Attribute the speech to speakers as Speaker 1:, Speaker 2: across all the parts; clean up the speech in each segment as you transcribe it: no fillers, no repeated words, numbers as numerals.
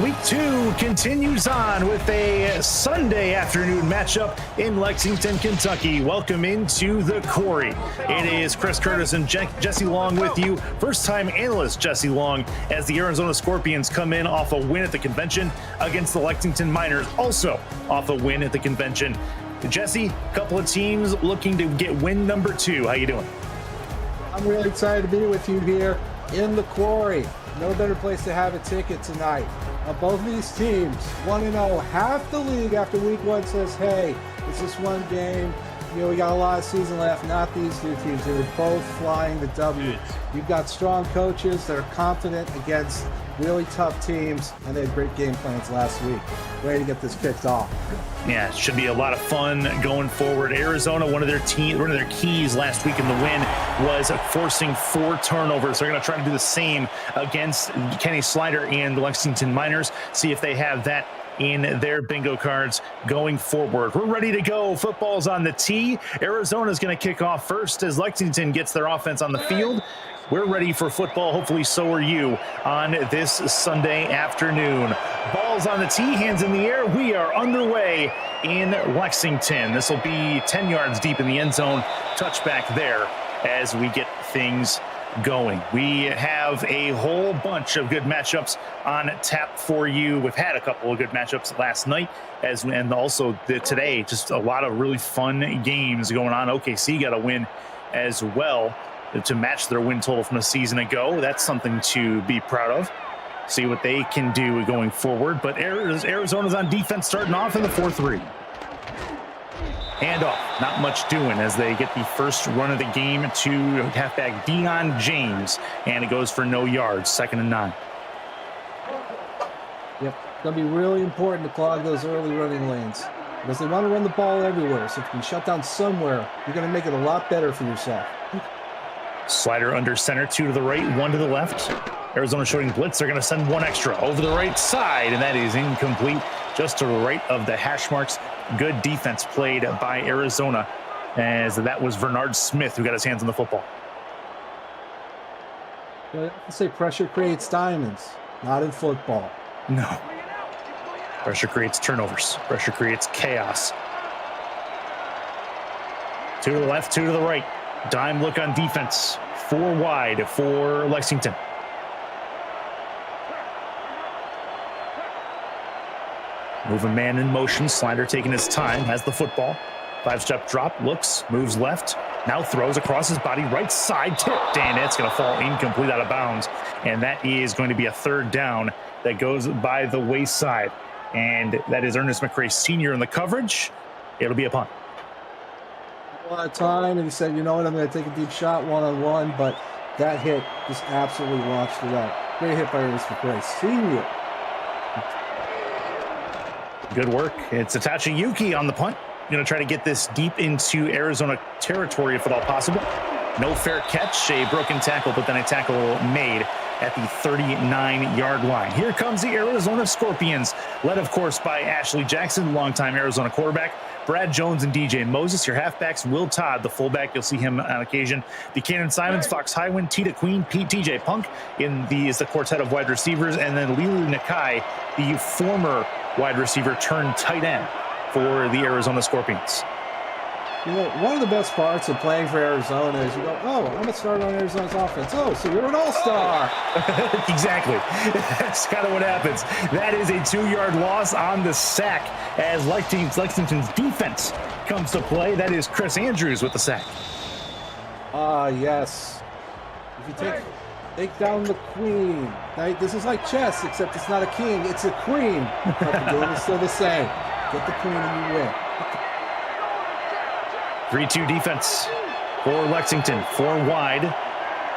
Speaker 1: Week 2 continues on with a Sunday afternoon matchup in Lexington, Kentucky. Welcome into the Quarry. It is Chris Curtis and Jesse Long with you. First-time analyst Jesse Long as the Arizona Scorpions come in off a win at the convention against the Lexington Miners, also off a win at the convention. Jesse, a couple of teams looking to get win number 2. How you doing?
Speaker 2: I'm really excited to be with you here in the Quarry. No better place to have a ticket tonight. Both of these teams, 1-0, half the league after week 1 says, hey, it's just one game. You know, we got a lot of season left. Not these two teams. They were both flying the W. You've got strong coaches that are confident against really tough teams, and they had great game plans last week. Ready to get this kicked off.
Speaker 1: Yeah, it should be a lot of fun going forward. Arizona, one of their keys last week in the win was forcing 4 turnovers. They're going to try to do the same against Kenny Slider and the Lexington Miners. See if they have that in their bingo cards going forward. We're ready to go. Football's on the tee. Arizona's going to kick off first as Lexington gets their offense on the field. We're ready for football. Hopefully so are you on this Sunday afternoon. Ball's on the tee, hands in the air. We are underway in Lexington. This will be 10 yards deep in the end zone. Touchback there as we get things going. We have a whole bunch of good matchups on tap for you. We've had a couple of good matchups last night and also today. Just a lot of really fun games going on. OKC got a win as well to match their win total from a season ago. That's something to be proud of. See what they can do going forward. But Arizona's on defense starting off in the 4-3. Handoff, not much doing as they get the first run of the game to halfback Deion James, and it goes for no yards, 2nd and 9.
Speaker 2: Yep, going to be really important to clog those early running lanes because they want to run the ball everywhere. So if you can shut down somewhere, you're going to make it a lot better for yourself.
Speaker 1: Slider under center, 2 to the right, 1 to the left. Arizona showing blitz. They're going to send 1 extra over the right side, and that is incomplete, just to the right of the hash marks. Good defense played by Arizona, as that was Bernard Smith who got his hands on the football.
Speaker 2: I say pressure creates diamonds, not in football.
Speaker 1: No. Pressure creates turnovers. Pressure creates chaos. 2 to the left, 2 to the right. Dime look on defense. 4 wide for Lexington. Moving man in motion. Slider taking his time. Has the football. 5-step drop. Looks. Moves left. Now throws across his body. Right side. Tipped. And it's going to fall incomplete out of bounds. And that is going to be a 3rd down that goes by the wayside. And that is Ernest McRae Sr. in the coverage. It'll be a punt.
Speaker 2: A lot of time, and he said, you know what, I'm going to take a deep shot one-on-one, but that hit just absolutely launched it out. Great hit by Ernest McRae Sr.
Speaker 1: Good work. It's Itachi Yuki on the punt. Going to try to get this deep into Arizona territory if at all possible. No fair catch, a broken tackle, but then a tackle made at the 39-yard line. Here comes the Arizona Scorpions, led, of course, by Ashley Jackson, longtime Arizona quarterback. Brad Jones and DJ Moses, your halfbacks. Will Todd, the fullback. You'll see him on occasion. Buchanan Simons, Fox Highwind, Tita Queen, TJ Punk is the quartet of wide receivers. And then Lilu Nakai, the former wide receiver turned tight end for the Arizona Scorpions.
Speaker 2: You know, one of the best parts of playing for Arizona is you go, oh, I'm going to start on Arizona's offense. Oh, so you're an all-star.
Speaker 1: Exactly. That's kind of what happens. That is a 2-yard loss on the sack as Lexington's defense comes to play. That is Chris Andrews with the sack.
Speaker 2: Yes. If you take down the queen. Now, this is like chess, except it's not a king, it's a queen. But the game is still the same. Get the queen and you win.
Speaker 1: 3-2 defense for Lexington. 4 wide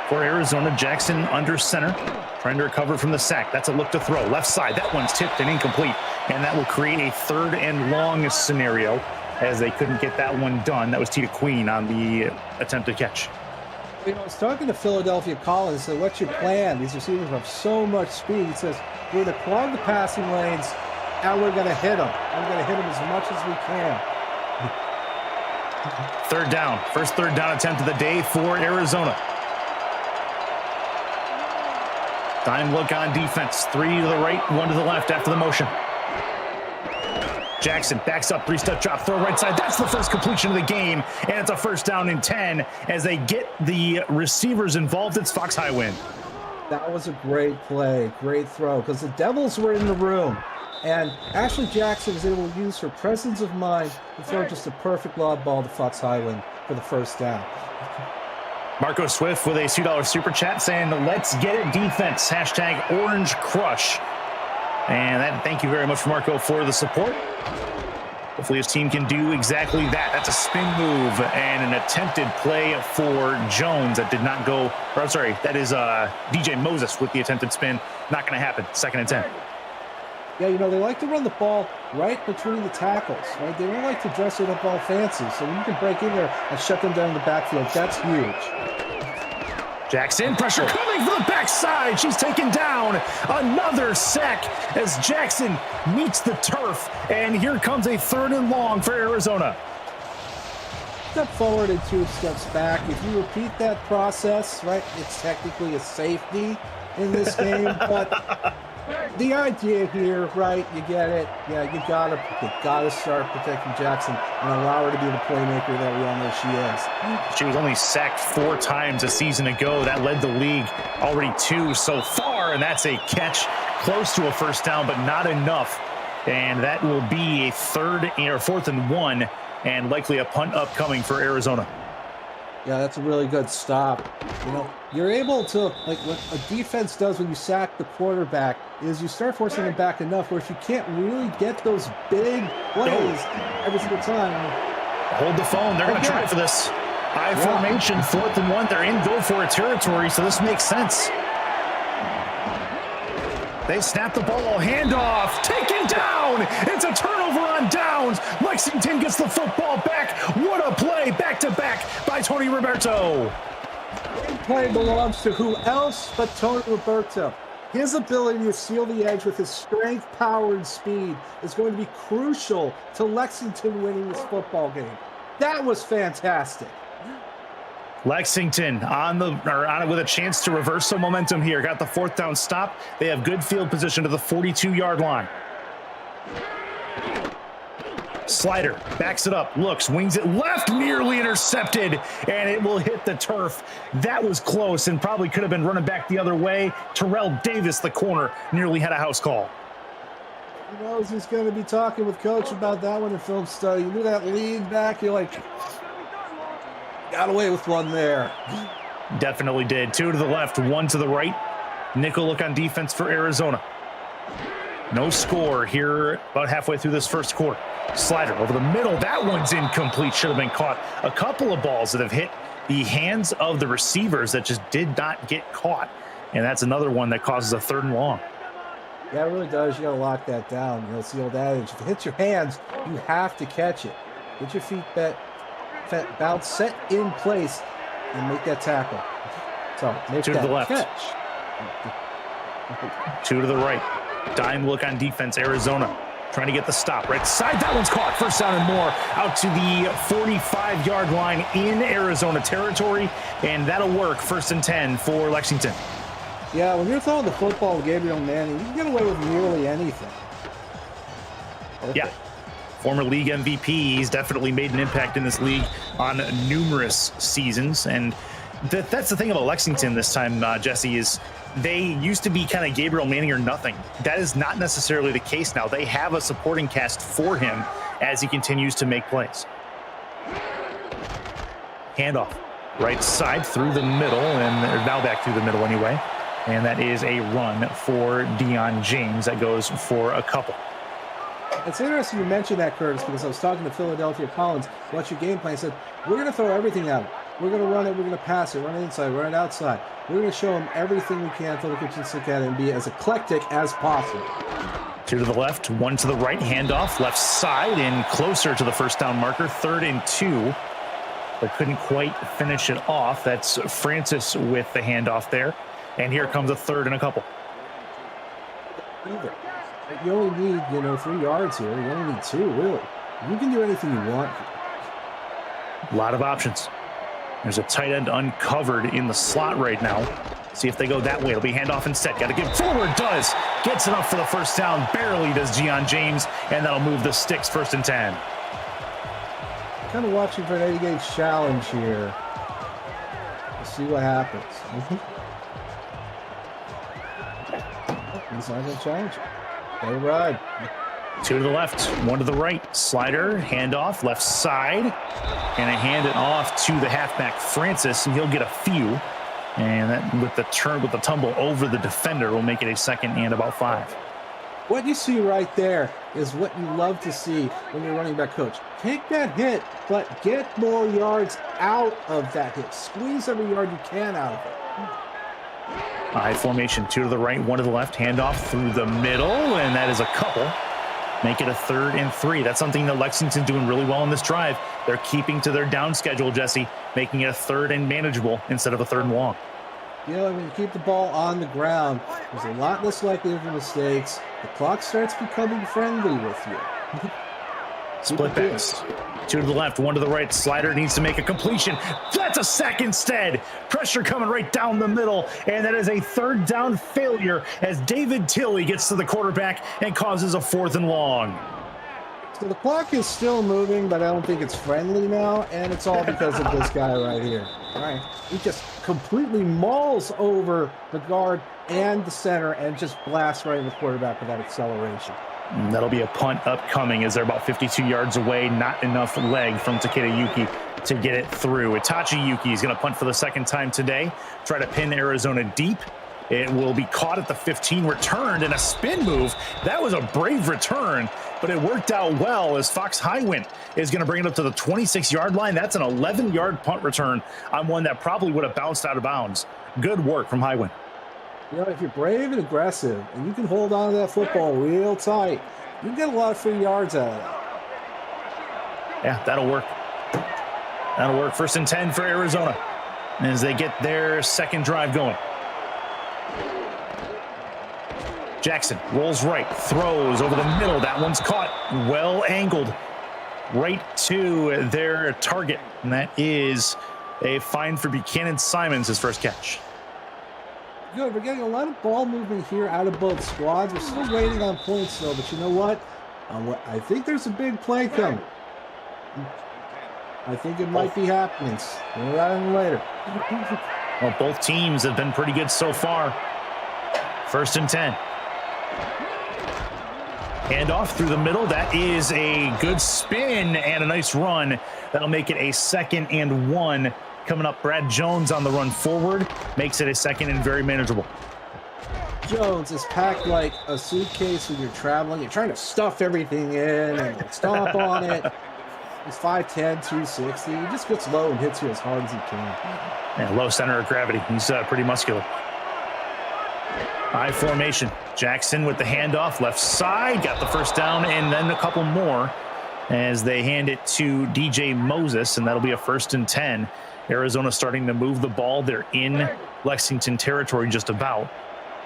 Speaker 1: for Arizona. Jackson under center, trying to recover from the sack. That's a look to throw. Left side, that one's tipped and incomplete. And that will create a 3rd and long scenario as they couldn't get that one done. That was Tita Queen on the attempted catch.
Speaker 2: You know, I was talking to Philadelphia Collins. Said, what's your plan? These receivers have so much speed. He says, we're going to clog the passing lanes, and we're going to hit them. We're going to hit them as much as we can.
Speaker 1: 3rd down. First 3rd down attempt of the day for Arizona. Time look on defense. 3 to the right, 1 to the left after the motion. Jackson backs up, 3-step drop, throw right side. That's the first completion of the game, and it's a first down and 10 as they get the receivers involved. It's Fox Highwind.
Speaker 2: That was a great play, great throw, because the Devils were in the room, and Ashley Jackson was able to use her presence of mind to throw just a perfect lob ball to Fox Highwind for the first down.
Speaker 1: Marco Swift with a $2 super chat saying, let's get it defense, hashtag Orange Crush. And thank you very much, Marco, for the support. Hopefully his team can do exactly that. That's a spin move and an attempted play for Jones that did not go, or I'm sorry, that is DJ Moses with the attempted spin. Not going to happen. 2nd and 10.
Speaker 2: Yeah, you know, they like to run the ball right between the tackles, right? They don't like to dress it up all fancy. So when you can break in there and shut them down in the backfield, that's huge.
Speaker 1: Jackson, pressure coming from the backside. She's taken down. Another sack as Jackson meets the turf. And here comes a 3rd and long for Arizona.
Speaker 2: Step forward and 2 steps back. If you repeat that process, right, it's technically a safety in this game, but the idea here, right, you get it. Yeah, you gotta start protecting Jackson and allow her to be the playmaker that we all know she is.
Speaker 1: She was only sacked 4 times a season ago. That led the league already 2 so far, and that's a catch close to a first down, but not enough. And that will be a 4th and 1, and likely a punt upcoming for Arizona.
Speaker 2: Yeah, that's a really good stop. You know, you're able to, like what a defense does when you sack the quarterback is you start forcing them back enough where if you can't really get those big plays every single time.
Speaker 1: Hold the phone. They're going to try for this. I formation, 4th and 1. They're in go for it territory, so this makes sense. They snap the ball, handoff, taken down. It's a turnover on downs. Lexington gets the football back. What a play, back-to-back by Tony Roberto.
Speaker 2: Big play belongs to who else but Tony Roberto. His ability to seal the edge with his strength, power, and speed is going to be crucial to Lexington winning this football game. That was fantastic.
Speaker 1: Lexington on it with a chance to reverse some momentum here. Got the 4th down stop. They have good field position to the 42-yard line. Slider backs it up, looks, wings it left, nearly intercepted, and it will hit the turf. That was close and probably could have been running back the other way. Terrell Davis, the corner, nearly had a house call.
Speaker 2: Who knows who's going to be talking with Coach about that one in film study. You knew that lead back, you're like, got away with one there.
Speaker 1: Definitely did. 2 to the left, 1 to the right. Nickel look on defense for Arizona. No score here about halfway through this first quarter. Slider over the middle. That one's incomplete. Should have been caught. A couple of balls that have hit the hands of the receivers that just did not get caught. And that's another one that causes a 3rd and long.
Speaker 2: Yeah, it really does. You got to lock that down. You know, it's the old adage. If it hits your hands, you have to catch it. Get your feet bounce, set in place, and make that tackle. So make
Speaker 1: 2
Speaker 2: that
Speaker 1: to the left.
Speaker 2: catch.
Speaker 1: 2 to the right. Dime look on defense, Arizona. Trying to get the stop. Right side, that one's caught. First down and more out to the 45-yard line in Arizona territory, and that'll work. 1st and 10 for Lexington.
Speaker 2: Yeah, when you're throwing the football with Gabriel Manning, you can get away with nearly anything. Perfect.
Speaker 1: Yeah. Former league MVP. He's definitely made an impact in this league on numerous seasons. And that's the thing about Lexington this time, Jesse, is they used to be kind of Gabriel Manning or nothing. That is not necessarily the case now. They have a supporting cast for him as he continues to make plays. Handoff. Right side through the middle, and they're now back through the middle anyway. And that is a run for Deion James that goes for a couple.
Speaker 2: It's interesting you mentioned that, Curtis, because I was talking to Philadelphia Collins. What's your game plan? He said, we're going to throw everything at him. We're going to run it. We're going to pass it. Run it inside. Run it outside. We're going to show him everything we can so they can just look at it and be as eclectic as possible.
Speaker 1: 2 to the left, 1 to the right. Handoff, left side, and closer to the first down marker. 3rd and 2, but couldn't quite finish it off. That's Francis with the handoff there. And here comes a 3rd and a couple.
Speaker 2: You only need, 3 yards here. You only need 2, really. You can do anything you want.
Speaker 1: A lot of options. There's a tight end uncovered in the slot right now. See if they go that way. It'll be handoff instead. Got to get forward. Does. Gets enough for the first down. Barely does Gian James. And that'll move the sticks 1st and 10.
Speaker 2: Kind of watching for an 80-gauge challenge here. Let's see what happens. He's not going to challenge it. Let it ride.
Speaker 1: 2 to the left, 1 to the right. Slider, handoff, left side. And a hand it off to the halfback, Francis, and he'll get a few. And that with the tumble over the defender will make it a 2nd and about 5.
Speaker 2: What you see right there is what you love to see when you're running back coach. Take that hit, but get more yards out of that hit. Squeeze every yard you can out of it.
Speaker 1: High formation, 2 to the right, 1 to the left, handoff through the middle, and that is a couple. Make it a 3rd and 3. That's something that Lexington's doing really well in this drive. They're keeping to their down schedule, Jesse, making it a 3rd and manageable instead of a 3rd and long.
Speaker 2: You know, when you keep the ball on the ground, there's a lot less likelihood for mistakes. The clock starts becoming friendly with you.
Speaker 1: Split backs. 2 to the left, 1 to the right. Slider needs to make a completion. That's a sack instead. Pressure coming right down the middle. And that is a 3rd down failure as David Tilley gets to the quarterback and causes a 4th and long.
Speaker 2: So the clock is still moving, but I don't think it's friendly now. And it's all because of this guy right here. All right. He just completely mauls over the guard and the center and just blasts right in the quarterback with that acceleration.
Speaker 1: And that'll be a punt upcoming as they're about 52 yards away. Not enough leg from Takeda Yuki to get it through. Itachi Yuki is going to punt for the 2nd time today. Try to pin Arizona deep. It will be caught at the 15, returned in a spin move. That was a brave return, but it worked out well as Fox Highwind is going to bring it up to the 26-yard line. That's an 11-yard punt return on one that probably would have bounced out of bounds. Good work from Highwind.
Speaker 2: You know, if you're brave and aggressive and you can hold on to that football real tight, you can get a lot of free yards out of that.
Speaker 1: Yeah, that'll work. That'll work. 1st and 10 for Arizona as they get their 2nd drive going. Jackson rolls right, throws over the middle. That one's caught, well angled, right to their target. And that is a fine for Buchanan Simons, his 1st catch.
Speaker 2: Good. We're getting a lot of ball movement here out of both squads. We're still waiting on points, though. But you know what? I think there's a big play coming. I think it might be happening. We'll run in later.
Speaker 1: Well, both teams have been pretty good so far. 1st and 10. Handoff through the middle. That is a good spin and a nice run. That'll make it a 2nd and 1. Coming up, Brad Jones on the run forward. Makes it a 2nd and very manageable.
Speaker 2: Jones is packed like a suitcase when you're traveling. You're trying to stuff everything in and stomp on it. He's 5'10", 260. He just gets low and hits you as hard as he can.
Speaker 1: Yeah, low center of gravity. He's pretty muscular. High formation. Jackson with the handoff, left side. Got the 1st down and then a couple more as they hand it to DJ Moses, and that'll be a 1st and 10. Arizona starting to move the ball. They're in Lexington territory just about,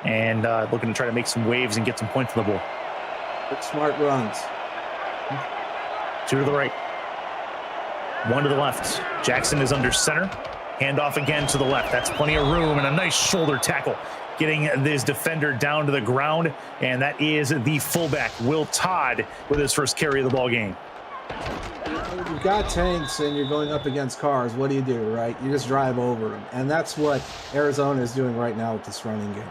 Speaker 1: and looking to try to make some waves and get some points on the board.
Speaker 2: Good smart runs.
Speaker 1: 2 to the right, 1 to the left. Jackson is under center. Handoff again to the left. That's plenty of room and a nice shoulder tackle, getting this defender down to the ground, and that is the fullback, Will Todd, with his 1st carry of the ball game.
Speaker 2: You've got tanks and you're going up against cars. What do, right? You just drive over them. And that's what Arizona is doing right now with this running game.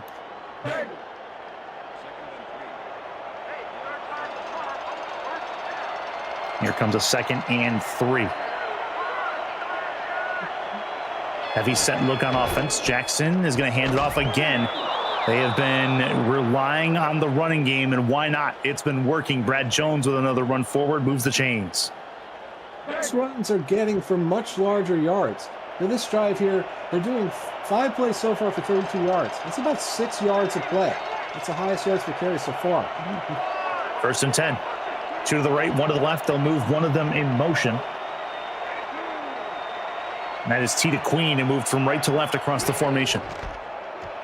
Speaker 1: Here comes a 2nd and 3. Heavy set look on offense. Jackson is going to hand it off again. They have been relying on the running game, and why not? It's been working. Brad Jones with another run forward, moves the chains.
Speaker 2: These runs are getting for much larger yards. For this drive here, they're doing 5 plays so far for 32 yards. That's about 6 yards a play. That's the highest yards per carry so far.
Speaker 1: 1st and 10. 2 to the right, 1 to the left. They'll move one of them in motion. And that is Tita Queen, who moved from right to left across the formation.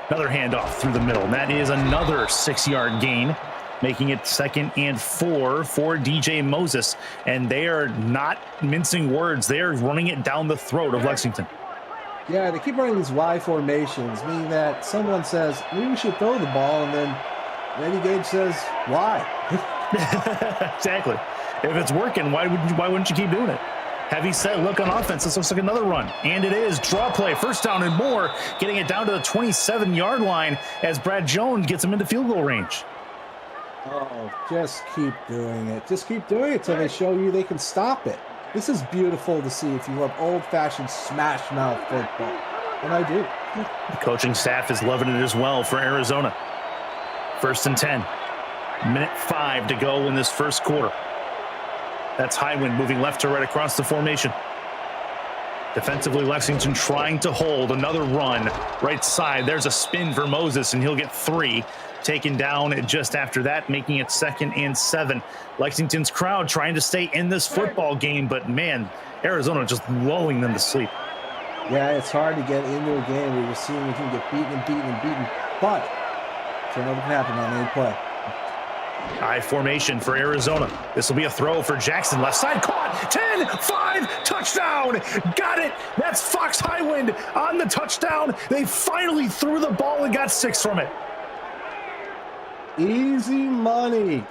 Speaker 1: Another handoff through the middle. And that is another 6-yard gain, making it 2nd and 4 for DJ Moses. And they are not mincing words. They are running it down the throat of Lexington.
Speaker 2: Yeah, they keep running these Y formations, meaning that someone says, maybe we should throw the ball, and then Randy Gage says, why?
Speaker 1: Exactly. If it's working, why wouldn't you keep doing it? Heavy set look on offense. This looks like another run. And it is. Draw play. First down and more. Getting it down to the 27-yard line as Brad Jones gets him into field goal range.
Speaker 2: Oh, just keep doing it. Just keep doing it till they show you they can stop it. This is beautiful to see if you love old-fashioned smash-mouth football. And I do.
Speaker 1: The coaching staff is loving it as well for Arizona. 1st and 10. Minute 5 to go in this first quarter. That's Highwind moving left to right across the formation. Defensively, Lexington trying to hold another run. Right side, there's a spin for Moses, and he'll get 3. Taken down just after that, making it 2nd and 7. Lexington's crowd trying to stay in this football game, but man, Arizona just lulling them to sleep.
Speaker 2: Yeah, it's hard to get into a game where you're seeing you can get beaten and beaten and beaten, but turnover can happen on any play.
Speaker 1: High formation for Arizona. This will be a throw for Jackson. Left side caught. 10, 5, touchdown. Got it. That's Fox Highwind on the touchdown. They finally threw the ball and got 6 from it.
Speaker 2: Easy money.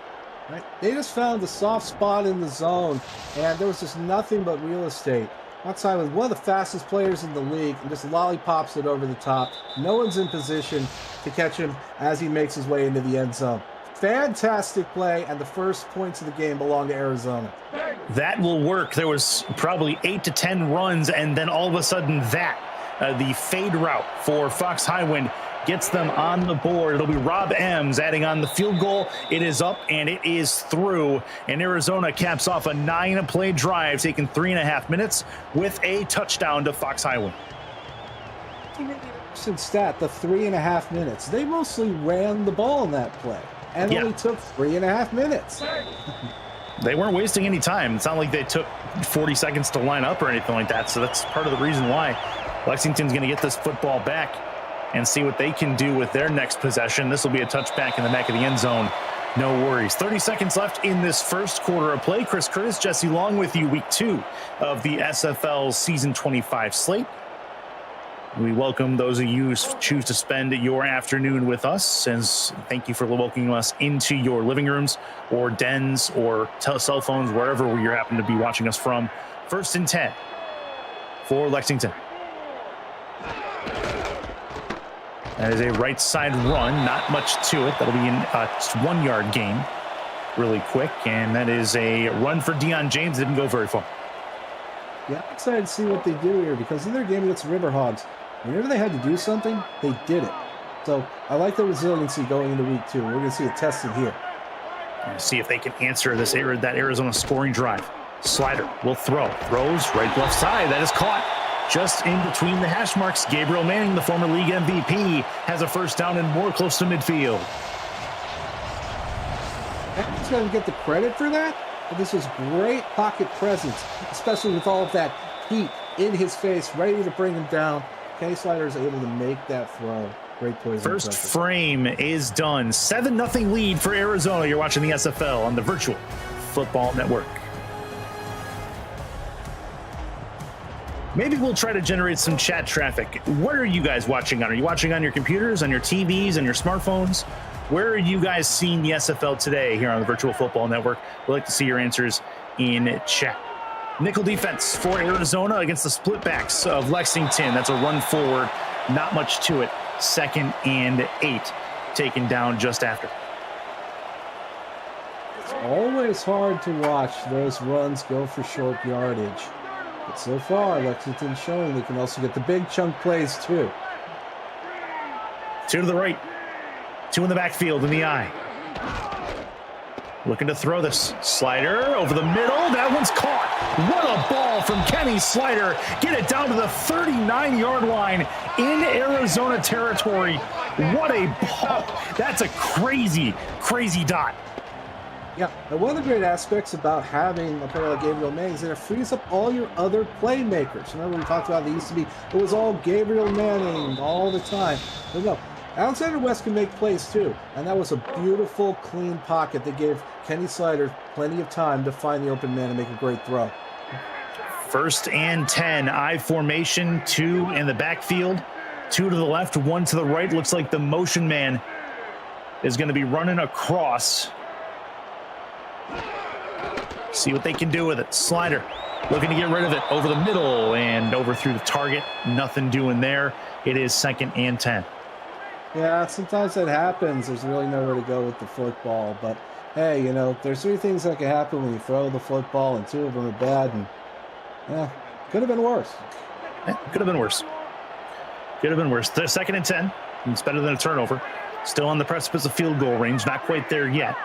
Speaker 2: Right? They just found the soft spot in the zone, and there was just nothing but real estate. Fox Highwind, one of the fastest players in the league, and just lollipops it over the top. No one's in position to catch him as he makes his way into the end zone. Fantastic play, and the first points of the game belong to Arizona.
Speaker 1: That will work. There was probably 8 to 10 runs, and then all of a sudden the fade route for Fox Highwind gets them on the board. It'll be Rob Ems adding on the field goal. It is up, and it is through. And Arizona caps off a 9-play drive, taking 3.5 minutes with a touchdown to Fox Highwind.
Speaker 2: Stat, the 3.5 minutes. They mostly ran the ball in that play. And only took 3.5 minutes.
Speaker 1: They weren't wasting any time. It's not like they took 40 seconds to line up or anything like that. So that's part of the reason why Lexington's going to get this football back and see what they can do with their next possession. This will be a touchback in the back of the end zone. No worries. 30 seconds left in this first quarter of play. Chris Curtis, Jesse Long with you, week 2 of the SFL season 25 slate. We welcome those of you who choose to spend your afternoon with us, and thank you for welcoming us into your living rooms or dens or cell phones, wherever you happen to be watching us from. 1st and 10 for Lexington. That is a right side run, not much to it. That'll be a 1-yard gain really quick, and that is a run for Deion James. Didn't go very far.
Speaker 2: Yeah, I'm excited to see what they do here, because in their game against the Riverhogs, whenever they had to do something, they did it. So I like the resiliency going into week 2. We're going to see it tested here.
Speaker 1: See if they can answer that Arizona scoring drive. Slider will throw. Throws right left side. That is caught just in between the hash marks. Gabriel Manning, the former league MVP, has a first down and more close to midfield.
Speaker 2: He's going to get the credit for that. But this is great pocket presence, especially with all of that heat in his face, ready to bring him down. Kenny Slider is able to make that throw. Great poison.
Speaker 1: First frame is done. 7-0 lead for Arizona. You're watching the SFL on the Virtual Football Network. Maybe we'll try to generate some chat traffic. What are you guys watching on? Are you watching on your computers, on your TVs, on your smartphones? Where are you guys seeing the SFL today here on the Virtual Football Network? We'd like to see your answers in chat. Nickel defense for Arizona against the split backs of Lexington. That's a run forward, not much to it. 2nd and 8, taken down just after.
Speaker 2: It's always hard to watch those runs go for short yardage. But so far, Lexington's showing they can also get the big chunk plays too.
Speaker 1: 2 to the right, 2 in the backfield in the eye. Looking to throw this. Slider over the middle. That one's caught. What a ball from Kenny Slider. Get it down to the 39-yard line in Arizona territory. What a ball. That's a crazy, crazy dot.
Speaker 2: Yeah, and one of the great aspects about having a player like Gabriel Manning is that it frees up all your other playmakers. Remember we talked about it was all Gabriel Manning all the time. But no, Alexander West can make plays too, and that was a beautiful, clean pocket that gave Kenny Slider plenty of time to find the open man and make a great throw.
Speaker 1: First and 10, I formation, 2 in the backfield, 2 to the left, 1 to the right. Looks like the motion man is going to be running across. See what they can do with it. Slider looking to get rid of it over the middle and over through the target. Nothing doing there. It is 2nd and 10.
Speaker 2: Yeah, sometimes that happens. There's really nowhere to go with the football. But, hey, you know, there's 3 things that can happen when you throw the football, and 2 of them are bad. And, yeah, could have been worse.
Speaker 1: Could have been worse. Could have been worse. They're 2nd and 10. It's better than a turnover. Still on the precipice of field goal range. Not quite there yet.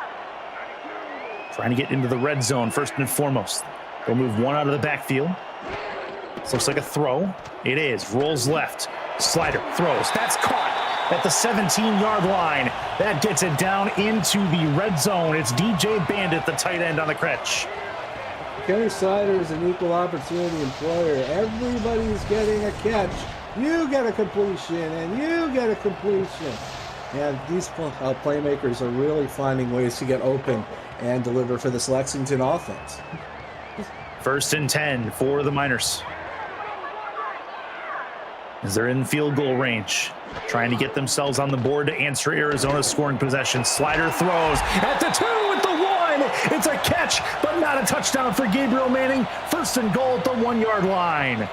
Speaker 1: Trying to get into the red zone first and foremost. They'll move 1 out of the backfield. This looks like a throw. It is. Rolls left. Slider throws. That's caught at the 17-yard line. That gets it down into the red zone. It's DJ Bandit, the tight end, on the catch.
Speaker 2: Kenny Slider is an equal opportunity employer. Everybody's getting a catch. You get a completion, and you get a completion. And these playmakers are really finding ways to get open and deliver for this Lexington offense.
Speaker 1: First and 10 for the Miners. As they're in field goal range, trying to get themselves on the board to answer Arizona's scoring possession. Slider throws at the 2 with the 1. It's a catch, but not a touchdown for Gabriel Manning. First and goal at the 1-yard line.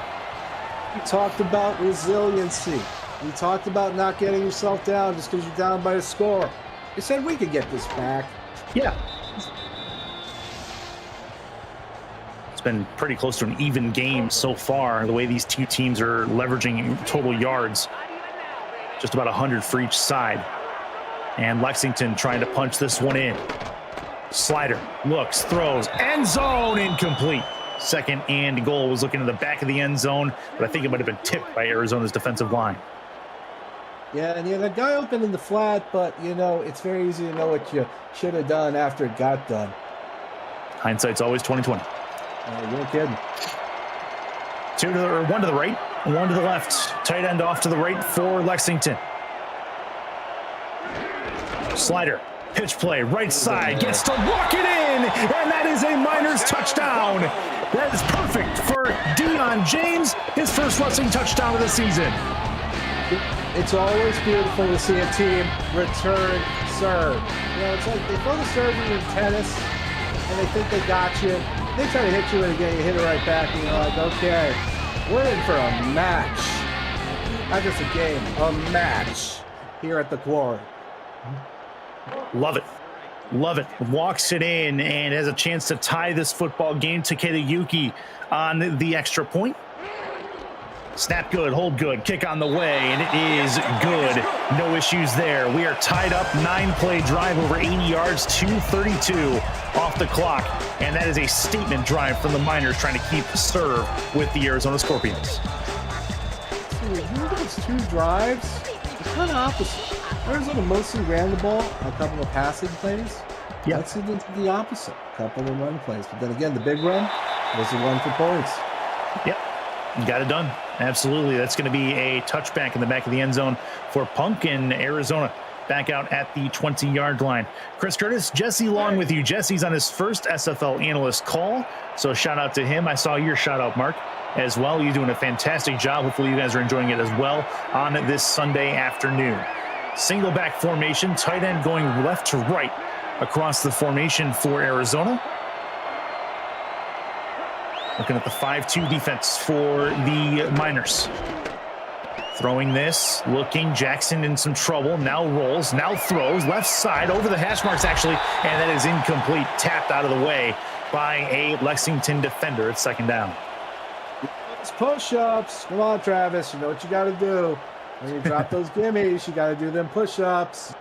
Speaker 2: We talked about resiliency. We talked about not getting yourself down just because you're down by a score. We said we could get this back.
Speaker 1: Yeah. It's been pretty close to an even game so far, the way these 2 teams are leveraging total yards. Just about 100 for each side. And Lexington trying to punch this one in. Slider looks, throws, end zone, incomplete. 2nd and goal. Was looking in the back of the end zone, but I think it might have been tipped by Arizona's defensive line.
Speaker 2: Yeah, and the guy opened in the flat, but, you know, it's very easy to know what you should have done after it got done.
Speaker 1: Hindsight's always 20/20.
Speaker 2: You're kidding.
Speaker 1: 1 to the right, 1 to the left. Tight end off to the right for Lexington. Slider, pitch play, right side, gets to walk it in, and that is a Miners touchdown. That is perfect for Deion James, his first rushing touchdown of the season.
Speaker 2: It's always beautiful to see a team return serve. You know, it's like they throw the serve in tennis, and they think they got you. They try to hit you, and again, you hit it right back, and you're like, okay, we're in for a match. Not just a game, a match here at the Quarry.
Speaker 1: Love it. Love it. Walks it in and has a chance to tie this football game. Takeda Yuki on the extra point. Snap good, hold good, kick on the way, and it is good. No issues there. We are tied up, 9-play drive over 80 yards, 2:32 off the clock. And that is a statement drive from the Miners trying to keep serve with the Arizona Scorpions.
Speaker 2: See, those 2 drives, they're kind of opposite. Arizona mostly ran the ball, a couple of passing plays.
Speaker 1: Yeah.
Speaker 2: Lexington did the opposite, a couple of run plays. But then again, the big run was the one for points.
Speaker 1: Yep. Got it done. Absolutely. That's going to be a touchback in the back of the end zone for Punk, and Arizona back out at the 20-yard line. Chris Curtis, Jesse Long with you. Jesse's on his first SFL analyst call, so shout out to him. I saw your shout out, Mark, as well. You're doing a fantastic job. Hopefully you guys are enjoying it as well on this Sunday afternoon. Single back formation, tight end going left to right across the formation for Arizona. Looking at the 5-2 defense for the Miners. Throwing this, looking, Jackson in some trouble, now rolls, now throws, left side, over the hash marks actually, and that is incomplete, tapped out of the way by a Lexington defender. It's 2nd down.
Speaker 2: It's push-ups. Come on, Travis, you know what you got to do. When you drop those gimmies, you got to do them push-ups.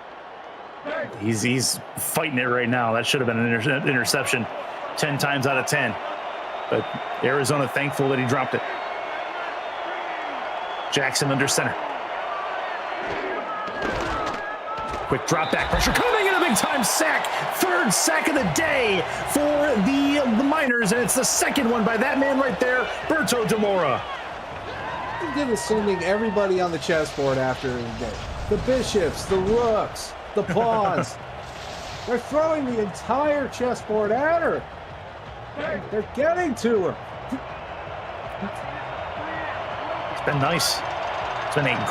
Speaker 1: He's fighting it right now. That should have been an interception 10 times out of 10. But Arizona thankful that he dropped it. Jackson under center. Quick drop back pressure coming, and a big time sack. 3rd sack of the day for the Miners, and it's the 2nd one by that man right there, Berto Demora.
Speaker 2: Again, is sending everybody on the chessboard after the game. The bishops, the rooks, the pawns. They're throwing the entire chessboard at her. They're getting to her.
Speaker 1: been nice. It's been a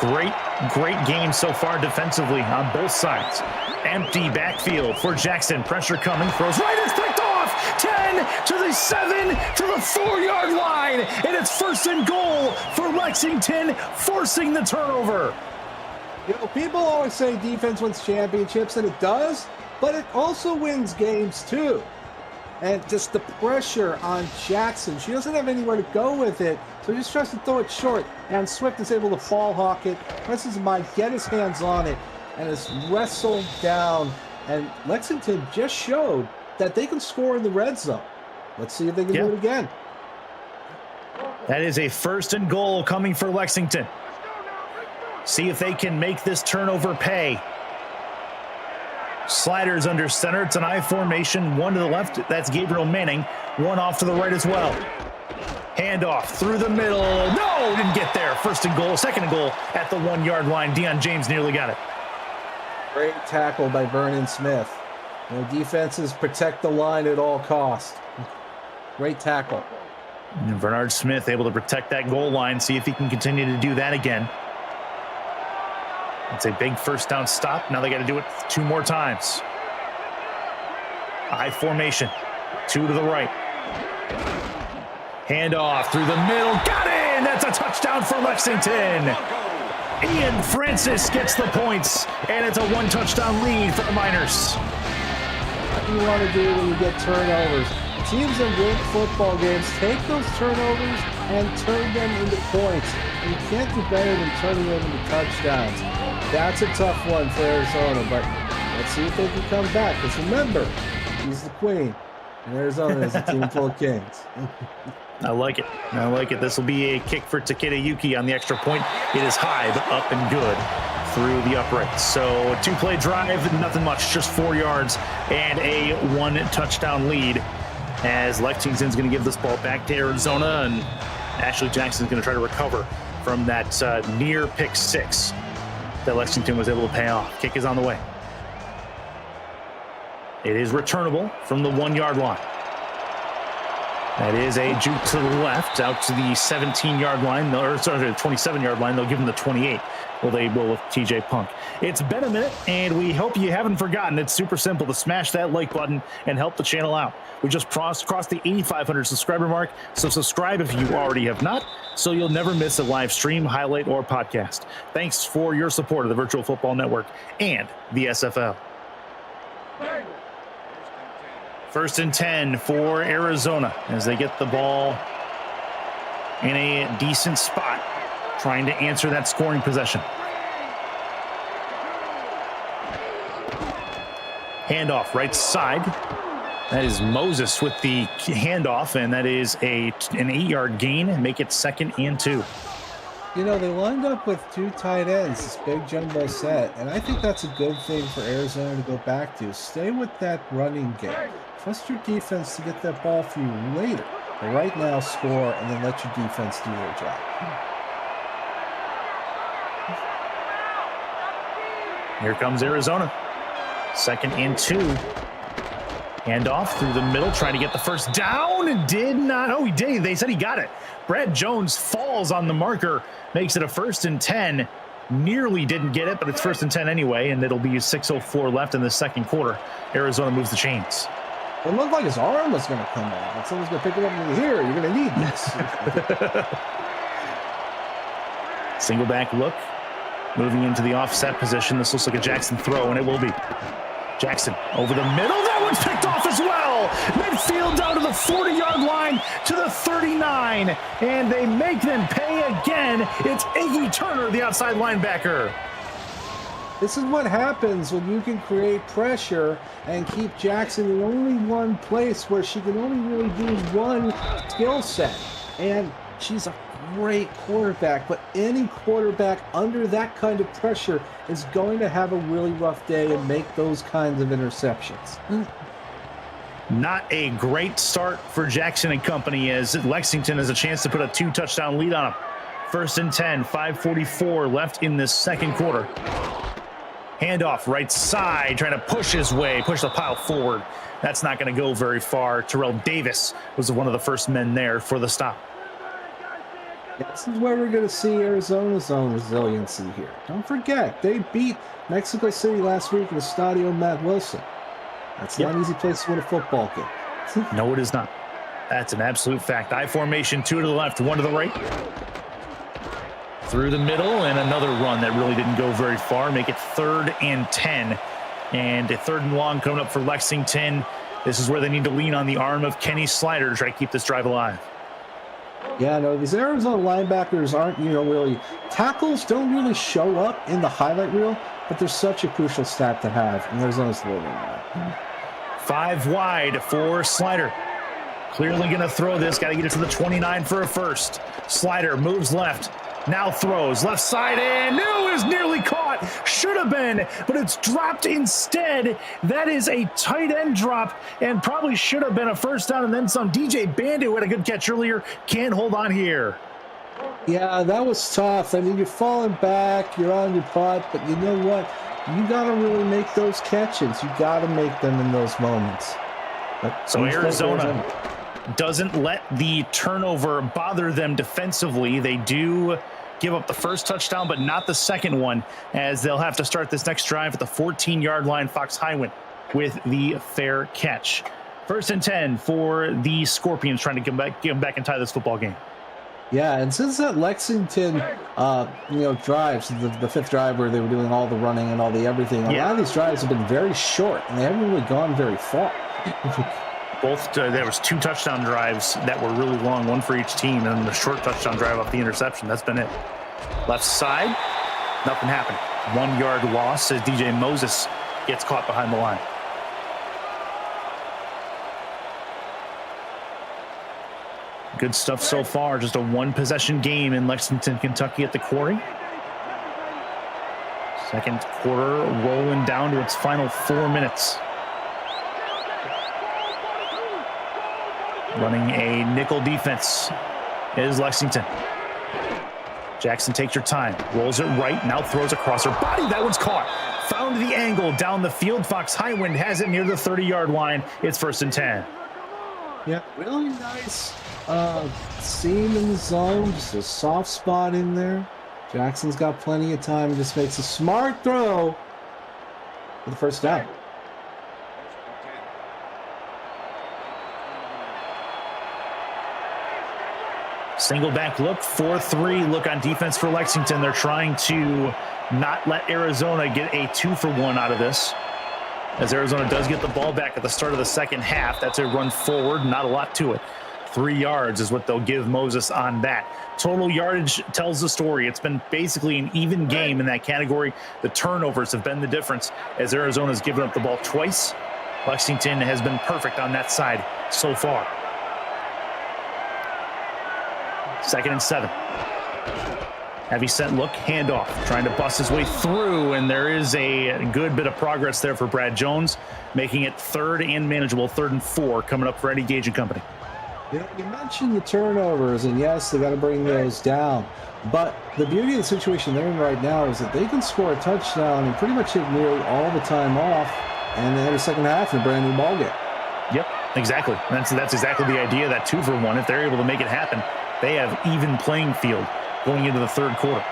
Speaker 1: great game so far defensively on both sides. Empty backfield for Jackson. Pressure coming. Throws right. It's picked off. 10 to the 7 to the 4-yard line. And it's 1st and goal for Lexington, forcing the turnover.
Speaker 2: You know, people always say defense wins championships, and it does, but it also wins games too. And just the pressure on Jackson. She doesn't have anywhere to go with it, so he just tries to throw it short. And Swift is able to ball hawk it, presses his mind, get his hands on it, and is wrestled down. And Lexington just showed that they can score in the red zone. Let's see if they can do it again.
Speaker 1: That is a 1st and goal coming for Lexington. See if they can make this turnover pay. Sliders under center. It's an I formation. One to the left. That's Gabriel Manning. One off to the right as well. Handoff through the middle. No, didn't get there. 1st and goal. 2nd and goal at the 1-yard line. Deion James nearly got it.
Speaker 2: Great tackle by Vernon Smith. You know, defenses protect the line at all costs. Great tackle.
Speaker 1: And Bernard Smith able to protect that goal line. See if he can continue to do that again. It's a big 1st down stop. Now they got to do it 2 more times. I formation. 2 to the right. Handoff through the middle. Got in! That's a touchdown for Lexington. Ian Francis gets the points, and it's a 1-touchdown lead for the Miners.
Speaker 2: What you want to do when you get turnovers? Teams that win football games take those turnovers and turn them into points. And you can't do better than turning them into touchdowns. That's a tough one for Arizona, but let's see if they can come back. Because remember, he's the queen, and Arizona is a team full of kings.
Speaker 1: I like it. I like it. This will be a kick for Takeda Yuki on the extra point. It is high, but up and good through the uprights. So 2-play drive, nothing much, just 4 yards and a 1-touchdown lead, as Lexington's going to give this ball back to Arizona, and Ashley Jackson's going to try to recover from that near pick 6 that Lexington was able to pay off. Kick is on the way. It is returnable from the 1-yard line. That is a juke to the left, out to the 17-yard line, or sorry, the 27-yard line. They'll give him the 28. Well, they will with TJ Punk. It's been a minute, and we hope you haven't forgotten. It's super simple to smash that like button and help the channel out. We just crossed the 8,500 subscriber mark, so subscribe if you already have not, so you'll never miss a live stream, highlight, or podcast. Thanks for your support of the Virtual Football Network and the SFL. 1st and 10 for Arizona as they get the ball in a decent spot, trying to answer that scoring possession. Handoff right side. That is Moses with the handoff, and that is an 8-yard gain. Make it 2nd and 2.
Speaker 2: You know, they lined up with 2 tight ends, this big jumbo set, and I think that's a good thing for Arizona to go back to. Stay with that running game. Trust your defense to get that ball for you later. But right now, score, and then let your defense do their job.
Speaker 1: Here comes Arizona. 2nd and 2. Handoff through the middle, trying to get the 1st down. Did not. Oh, he did. They said he got it. Brad Jones falls on the marker, makes it a 1st and 10. Nearly didn't get it, but it's 1st and 10 anyway, and it'll be 6:04 left in the 2nd quarter. Arizona moves the chains.
Speaker 2: It looked like his arm was going to come off, and someone's going to pick it up and here. You're going to need this.
Speaker 1: Single back look. Moving into the offset position. This looks like a Jackson throw, and it will be. Jackson over the middle. That one's picked off as well. Midfield down to the 40-yard line to the 39. And they make them pay again. It's Iggy Turner, the outside linebacker.
Speaker 2: This is what happens when you can create pressure and keep Jackson in only one place where she can only really do one skill set. And she's a great quarterback, but any quarterback under that kind of pressure is going to have a really rough day and make those kinds of interceptions.
Speaker 1: Not a great start for Jackson and company, as Lexington has a chance to put a 2-touchdown lead on them. 1st and 10, 5:44 left in this 2nd quarter. Handoff right side, trying to push the pile forward. That's not going to go very far. Terrell Davis was one of the first men there for the stop.
Speaker 2: This is where we're going to see Arizona's own resiliency here. Don't forget, they beat Mexico City last week in Estadio Matt Wilson. That's not an easy place to win a football game.
Speaker 1: No, it is not. That's an absolute fact. I formation, 2 to the left, 1 to the right. Through the middle, and another run that really didn't go very far. Make it 3rd and 10. And a 3rd and long coming up for Lexington. This is where they need to lean on the arm of Kenny Slider to try to keep this drive alive.
Speaker 2: Yeah, no, these Arizona linebackers aren't, really, tackles don't really show up in the highlight reel, but they're such a crucial stat to have, and Arizona's delivering that.
Speaker 1: 5 wide for Slider. Clearly going to throw this. Got to get it to the 29 for a first. Slider moves left. Now throws left side and no, is nearly caught. Should have been, but it's dropped instead. That is a tight end drop and probably should have been a first down and then some. DJ Bandit, who had a good catch earlier, can't hold on here.
Speaker 2: Yeah, that was tough. I mean, you're falling back, you're on your butt, but you know what? You got to really make those catches. You got to make them in those moments.
Speaker 1: So Arizona doesn't let the turnover bother them defensively. They do give up the first touchdown, but not the second one, as they'll have to start this next drive at the 14-yard line. Fox Highwind with the fair catch. 1st and 10 for the Scorpions, trying to get them back and tie this football game.
Speaker 2: Yeah, and since that Lexington, drives, the 5th drive where they were doing all the running and all the everything, a lot of these drives have been very short, and they haven't really gone very far.
Speaker 1: There was 2 touchdown drives that were really long, one for each team, and then the short touchdown drive off the interception. That's been it. Left side, nothing happened. 1-yard loss as DJ Moses gets caught behind the line. Good stuff so far. Just a 1-possession game in Lexington, Kentucky at the Quarry. Second quarter rolling down to its final 4 minutes. Running a nickel defense is Lexington. Jackson takes her time, rolls it right, now throws across her body. That one's caught. Found the angle down the field. Fox Highwind has it near the 30-yard line. It's 1st and 10.
Speaker 2: Yeah, really nice seam in the zone, just a soft spot in there. Jackson's got plenty of time, just makes a smart throw for the first down.
Speaker 1: Single back look, 4-3 look on defense for Lexington. They're trying to not let Arizona get a 2-for-1 out of this, as Arizona does get the ball back at the start of the second half. That's a run forward, not a lot to it. 3 yards is what they'll give Moses on that. Total yardage tells the story. It's been basically an even game in that category. The turnovers have been the difference, as Arizona's given up the ball twice. Lexington has been perfect on that side so far. 2nd and 7. Heavy set look, handoff, trying to bust his way through, and there is a good bit of progress there for Brad Jones, making it 3rd and manageable. 3rd and 4 coming up for Eddie Gage and company.
Speaker 2: You mentioned the turnovers, and yes, they got to bring those down. But the beauty of the situation they're in right now is that they can score a touchdown and pretty much hit nearly all the time off, and they have a second half in a brand new ballgame.
Speaker 1: Yep, exactly. That's exactly the idea, that 2-for-1. If they're able to make it happen, they have even playing field going into the 3rd quarter.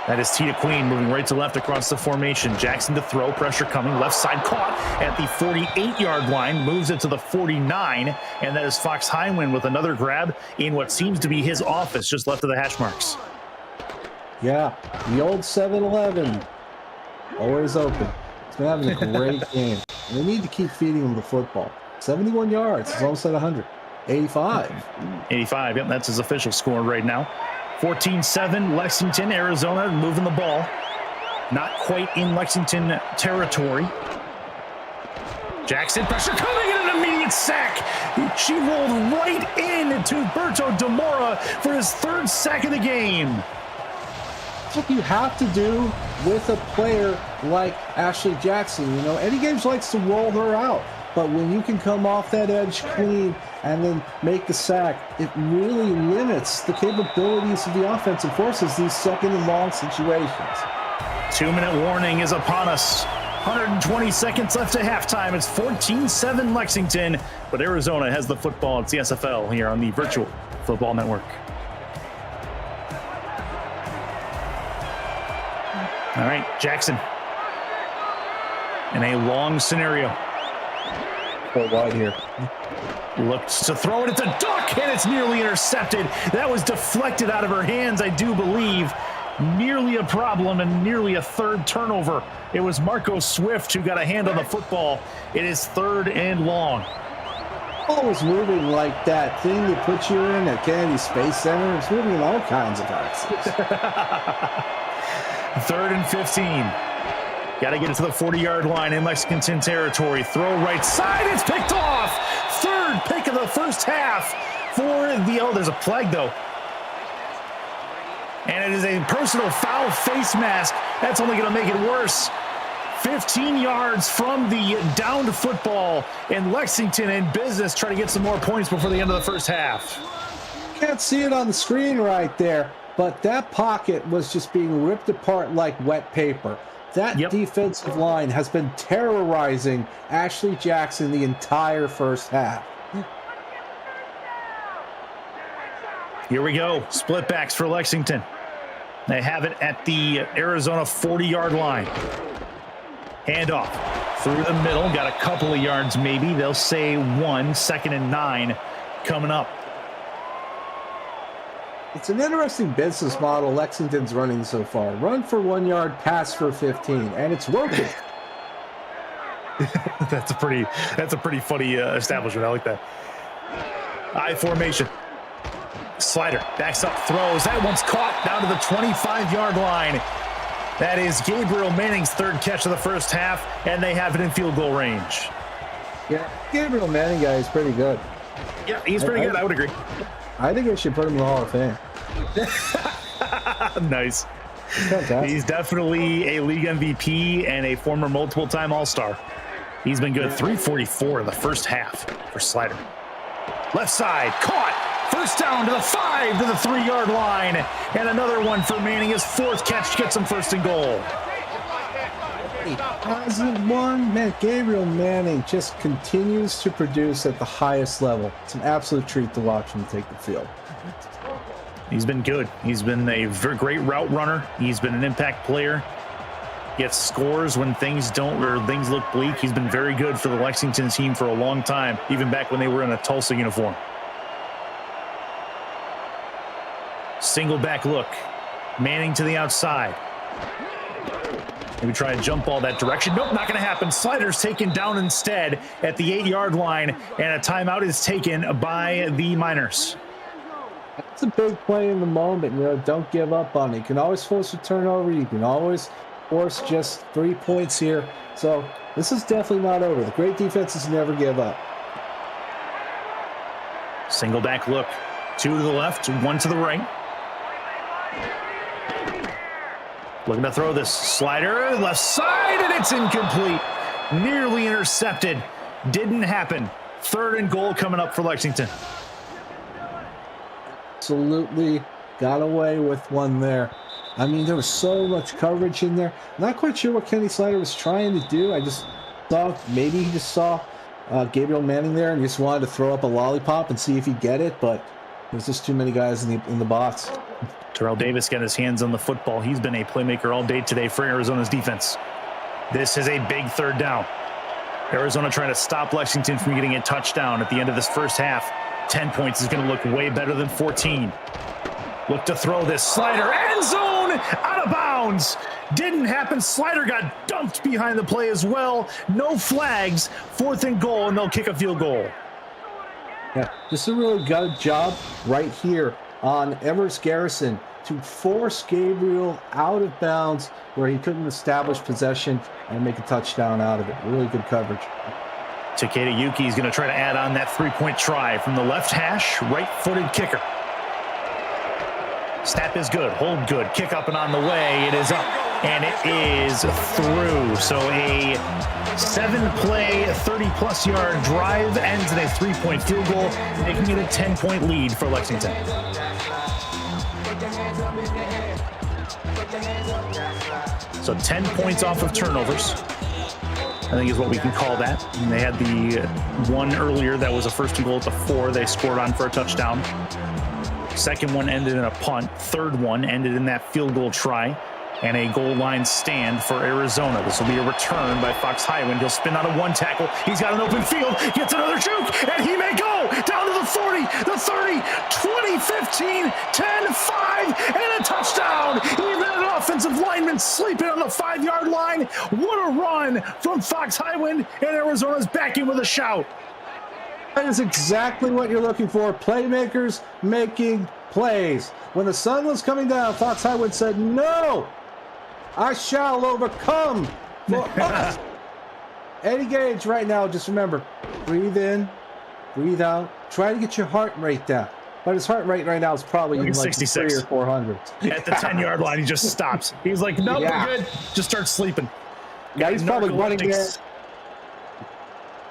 Speaker 1: That is Tita Queen moving right to left across the formation. Jackson to throw, pressure coming, left side caught at the 48-yard line, moves it to the 49, and that is Fox Highwind with another grab in what seems to be his office, just left of the hash marks.
Speaker 2: Yeah, the old 7-Eleven, always open. It's been having a great game. And they need to keep feeding him the football. 71 yards, it's almost at 100. 85.
Speaker 1: 85, yep, that's his official score right now. 14-7, Lexington, Arizona moving the ball. Not quite in Lexington territory. Jackson, pressure coming, and an immediate sack. She rolled right into Berto Demora for his 3rd sack of the game.
Speaker 2: That's what you have to do with a player like Ashley Jackson. Eddie Gage likes to roll her out. But when you can come off that edge clean and then make the sack, it really limits the capabilities of the offense and forces these 2nd and long situations.
Speaker 1: 2-minute warning is upon us. 120 seconds left at halftime. It's 14-7 Lexington, but Arizona has the football. It's the SFL here on the Virtual Football Network. All right, Jackson. In a long scenario.
Speaker 2: Go wide here.
Speaker 1: Looks to throw it. It's a duck, and it's nearly intercepted. That was deflected out of her hands, I do believe. Nearly a problem and nearly a third turnover. It was Marco Swift who got a hand on the football. It is 3rd and long.
Speaker 2: Ball was moving like that thing that put you in at Kennedy Space Center. It's moving in all kinds of axes.
Speaker 1: 3rd and 15. Got to get it to the 40-yard line in Lexington territory. Throw right side. It's picked off. 3rd pick of the first half for the... Oh, there's a flag, though. And it is a personal foul face mask. That's only going to make it worse. 15 yards from the downed football, and Lexington in business trying to get some more points before the end of the first half.
Speaker 2: Can't see it on the screen right there, but that pocket was just being ripped apart like wet paper. That defensive line has been terrorizing Ashley Jackson the entire first half.
Speaker 1: Here we go. Split backs for Lexington. They have it at the Arizona 40-yard line. Handoff through the middle. Got a couple of yards maybe. They'll say 1, 2nd and 9 coming up.
Speaker 2: It's an interesting business model Lexington's running so far. Run for 1 yard, pass for 15, and it's working.
Speaker 1: That's a pretty funny establishment. I like that. I formation. Slider backs up, throws. That one's caught down to the 25-yard line. That is Gabriel Manning's 3rd catch of the first half, and they have it in field goal range.
Speaker 2: Yeah, Gabriel Manning guy is pretty good.
Speaker 1: Yeah, he's pretty good. I would agree.
Speaker 2: I think I should put him in the Hall of Fame.
Speaker 1: Nice.
Speaker 2: Fantastic.
Speaker 1: He's definitely a league MVP and a former multiple-time All-Star. He's been good. 344 in the first half for Slider. Left side, caught. First down to the 5 to the 3-yard line. And another one for Manning. His 4th catch gets him 1st and goal.
Speaker 2: He hasn't won. Man, Gabriel Manning just continues to produce at the highest level. It's an absolute treat to watch him take the field.
Speaker 1: He's been good. He's been a very great route runner. He's been an impact player. Gets scores when things don't, or things look bleak. He's been very good for the Lexington team for a long time, even back when they were in a Tulsa uniform. Single back look. Manning to the outside. Maybe try a jump ball that direction. Nope, not going to happen. Slider's taken down instead at the 8-yard line, and a timeout is taken by the Miners.
Speaker 2: That's a big play in the moment. You know, don't give up on it. You can always force a turnover. You can always force just 3 points here. So this is definitely not over. The great defenses never give up.
Speaker 1: Single back look. 2 to the left, 1 to the right. Looking to throw this slider left side, and it's incomplete. Nearly intercepted. Didn't happen. 3rd and goal coming up for Lexington.
Speaker 2: Absolutely got away with one there. I mean, there was so much coverage in there. Not quite sure what Kenny Slider was trying to do. I just thought maybe he just saw Gabriel Manning there and just wanted to throw up a lollipop and see if he'd get it, but there's just too many guys in the box.
Speaker 1: Terrell Davis got his hands on the football. He's been a playmaker all day today for Arizona's defense. This is a big 3rd down. Arizona trying to stop Lexington from getting a touchdown at the end of this first half. 10 points is going to look way better than 14. Look to throw this slider. End zone! Out of bounds! Didn't happen. Slider got dumped behind the play as well. No flags. 4th and goal, and they'll kick a field goal.
Speaker 2: Yeah, just a really good job right here on Evers Garrison to force Gabriel out of bounds where he couldn't establish possession and make a touchdown out of it. Really good coverage.
Speaker 1: Takeda Yuki is going to try to add on that 3-point try from the left hash, right-footed kicker. Snap is good, hold good, kick up and on the way. It is up, and it is through. So a 7-play, 30-plus yard drive ends in a 3-point field goal, making it a 10-point lead for Lexington. So 10 points off of turnovers, I think is what we can call that. And they had the one earlier that was a 1st and goal at the 4. They scored on for a touchdown. Second one ended in a punt. 3rd one ended in that field goal try. and a goal line stand for Arizona. This will be a return by Fox Highwind. He'll spin on a one tackle. He's got an open field, gets another juke, and he may go down to the 40, the 30, 20, 15, 10, 5, and a touchdown. Even an offensive lineman sleeping on the 5-yard line. What a run from Fox Highwind, and Arizona's back in with a shout.
Speaker 2: That is exactly what you're looking for. Playmakers making plays. When the sun was coming down, Fox Highwind said, "No, I shall overcome for us." Any Gage right now, just remember, breathe in, breathe out. Try to get your heart rate down. But his heart rate right now is probably like
Speaker 1: 66
Speaker 2: 300 or 400.
Speaker 1: At the 10-yard line, he just stops. He's like, "Nope,
Speaker 2: Yeah.
Speaker 1: we're good." Just starts sleeping.
Speaker 2: Yeah, he's probably running there.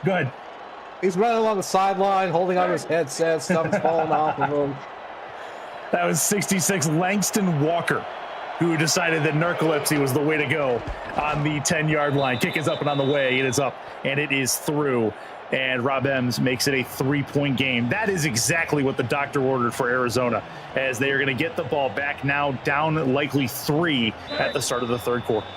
Speaker 1: Good.
Speaker 2: He's running along the sideline, holding on to his headset, stuff's falling off of him.
Speaker 1: That was 66 Langston Walker, who decided that narcolepsy was the way to go on the 10-yard line. Kick is up and on the way. It is up, and it is through. And Rob Ems makes it a 3-point game. That is exactly what the doctor ordered for Arizona, as they are going to get the ball back now, down likely 3 at the start of the third quarter.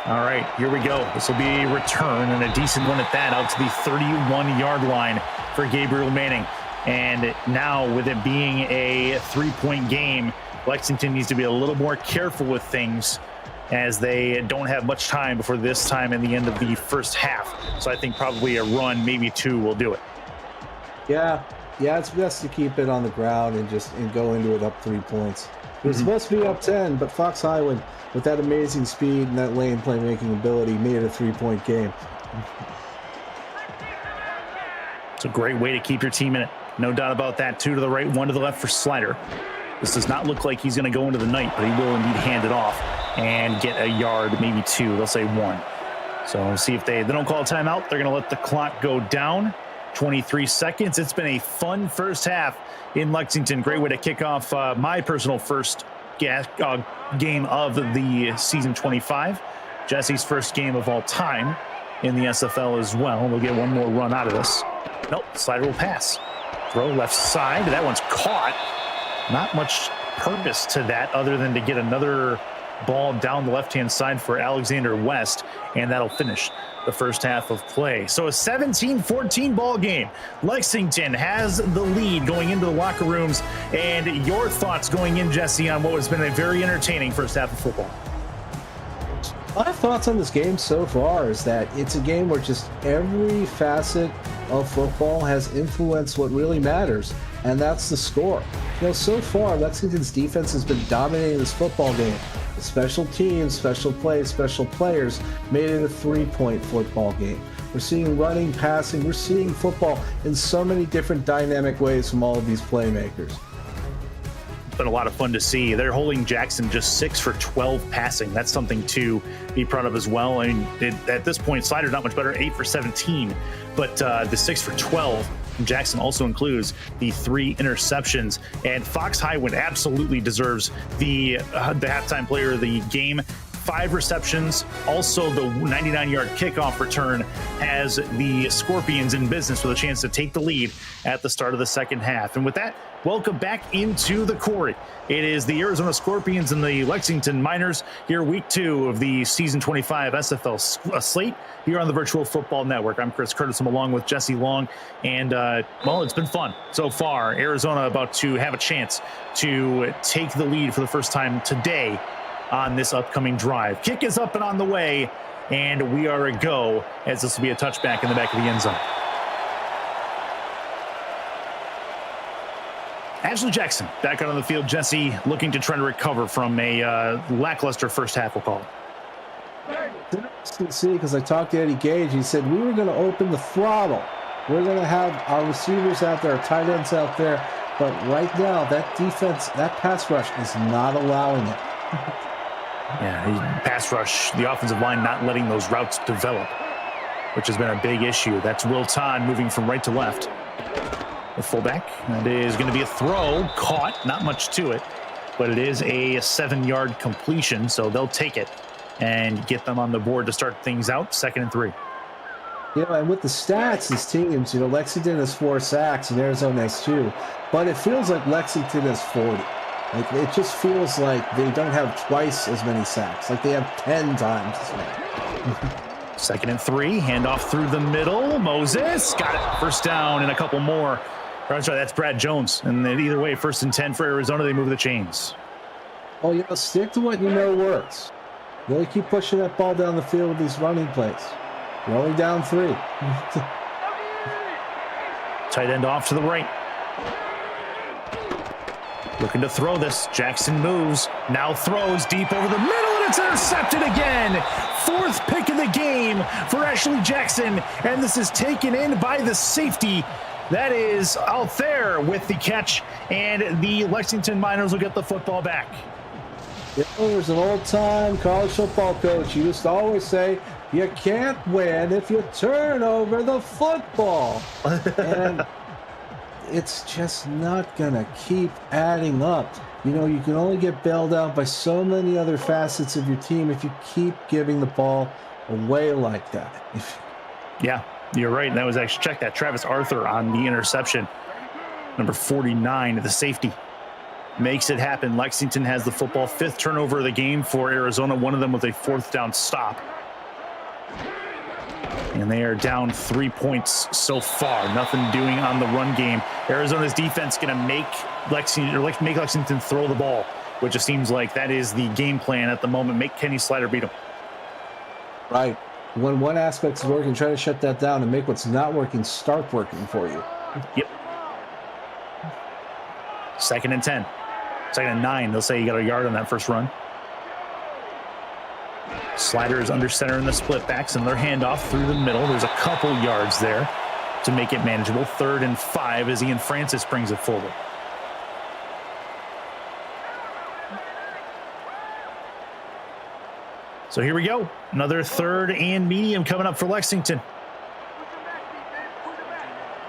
Speaker 1: All right, here we go. This will be a return, and a decent one at that, out to the 31-yard line for Gabriel Manning. And now, with it being a 3-point game, Lexington needs to be a little more careful with things, as they don't have much time before this time in the end of the first half. So I think probably a run, maybe 2, will do it.
Speaker 2: Yeah, it's best to keep it on the ground and go into it up 3 points. It was supposed to be up 10, but Fox Highwind, with that amazing speed and that lane playmaking ability, made it a 3-point game.
Speaker 1: It's a great way to keep your team in it. No doubt about that. 2 to the right, 1 to the left for Slider. This does not look like he's going to go into the night, but he will indeed hand it off and get a yard, maybe 2. They'll say 1. So we'll see if they don't call a timeout. They're going to let the clock go down. 23 seconds. It's been a fun first half in Lexington. Great way to kick off my personal first game of the season 25. Jesse's first game of all time in the SFL as well. We'll get one more run out of this. Nope, Slider will pass. Throw left side. That one's caught. Not much purpose to that other than to get another ball down the left-hand side for Alexander West, and that'll finish the first half of play. So a 17-14 ball game. Lexington has the lead going into the locker rooms. And your thoughts going in, Jesse, on what has been a very entertaining first half of football?
Speaker 2: My thoughts on this game so far is that it's a game where just every facet of football has influenced what really matters, and that's the score. So far, Lexington's defense has been dominating this football game. The special teams, special plays, special players made it a 3-point football game. We're seeing running, passing, we're seeing football in so many different dynamic ways from all of these playmakers.
Speaker 1: It's been a lot of fun to see. They're holding Jackson just 6 for 12 passing. That's something to be proud of as well. I mean, at this point, Slider's not much better, 8 for 17, but the 6 for 12 from Jackson also includes the 3 interceptions. And Fox Highwind absolutely deserves the halftime player of the game. 5 receptions. Also, the 99-yard kickoff return has the Scorpions in business with a chance to take the lead at the start of the second half. And with that, welcome back into the Quarry. It is the Arizona Scorpions and the Lexington Miners here, week 2 of the season 25 SFL slate here on the Virtual Football Network. I'm Chris Curtis. I'm along with Jesse Long, and well, it's been fun so far. Arizona about to have a chance to take the lead for the first time today on this upcoming drive. Kick is up and on the way, and we are a go, as this will be a touchback in the back of the end zone. Ashley Jackson back out on the field. Jesse looking to try to recover from a lackluster first half, we'll call it.
Speaker 2: It's interesting to see, because I talked to Eddie Gage. He said we were going to open the throttle. We're going to have our receivers out there, our tight ends out there. But right now, that defense, that pass rush is not allowing it.
Speaker 1: Yeah, pass rush, the offensive line not letting those routes develop, which has been a big issue. That's Will Todd moving from right to left. The fullback, that is going to be a throw, caught, not much to it, but it is a 7-yard completion, so they'll take it and get them on the board to start things out. 2nd and 3.
Speaker 2: And with the stats, as teams, Lexington has 4 sacks and Arizona has 2. But it feels like Lexington has 40. Like, it just feels like they don't have twice as many sacks. Like, they have 10 times as many.
Speaker 1: 2nd and 3, handoff through the middle. Moses got it. First down and a couple more. I'm sorry, that's Brad Jones. And then either way, 1st and 10 for Arizona, they move the chains.
Speaker 2: Well, stick to what you know works. Really keep pushing that ball down the field with these running plays. You're only down 3.
Speaker 1: Tight end off to the right. Looking to throw this. Jackson moves. Now throws deep over the middle, and it's intercepted again. 4th pick of the game for Ashley Jackson, and this is taken in by the safety. That is out there with the catch, and the Lexington Miners will get the football back.
Speaker 2: There's an old-time college football coach. He used to always say, you can't win if you turn over the football. And it's just not going to keep adding up. You can only get bailed out by so many other facets of your team if you keep giving the ball away like that.
Speaker 1: Yeah, you're right. And that was actually, check that, Travis Arthur on the interception. Number 49, the safety. Makes it happen. Lexington has the football. 5th turnover of the game for Arizona. One of them was a 4th down stop. And they are down 3 points so far. Nothing doing on the run game. Arizona's defense going to make Lexington throw the ball, which it seems like that is the game plan at the moment. Make Kenny Slider beat him.
Speaker 2: Right. When one aspect is working, try to shut that down and make what's not working start working for you.
Speaker 1: Yep. 2nd and 10. 2nd and 9. They'll say you got a yard on that first run. Slider is under center in the split backs, and their handoff through the middle. There's a couple yards there to make it manageable. 3rd and 5 as Ian Francis brings it forward. So here we go. Another 3rd and medium coming up for Lexington.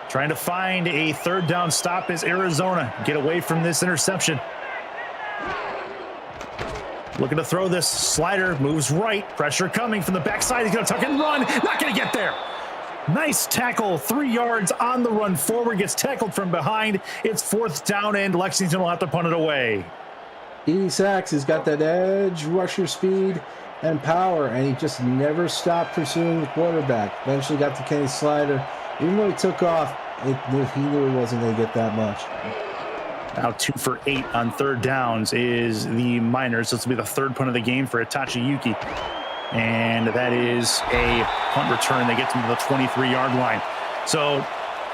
Speaker 1: Trying to find a 3rd down stop as Arizona get away from this interception. Looking to throw this. Slider moves right. Pressure coming from the backside. He's going to tuck and run. Not going to get there. Nice tackle. 3 yards on the run forward. Gets tackled from behind. It's 4th down, and Lexington will have to punt it away.
Speaker 2: Edie Sachs has got that edge rusher speed and power, and he just never stopped pursuing the quarterback. Eventually got to Kenny Slider. Even though he took off, he knew he wasn't going to get that much.
Speaker 1: Now 2 for 8 on 3rd downs is the Miners. This will be the 3rd punt of the game for Itachi Yuki. And that is a punt return. They get them to the 23-yard line. So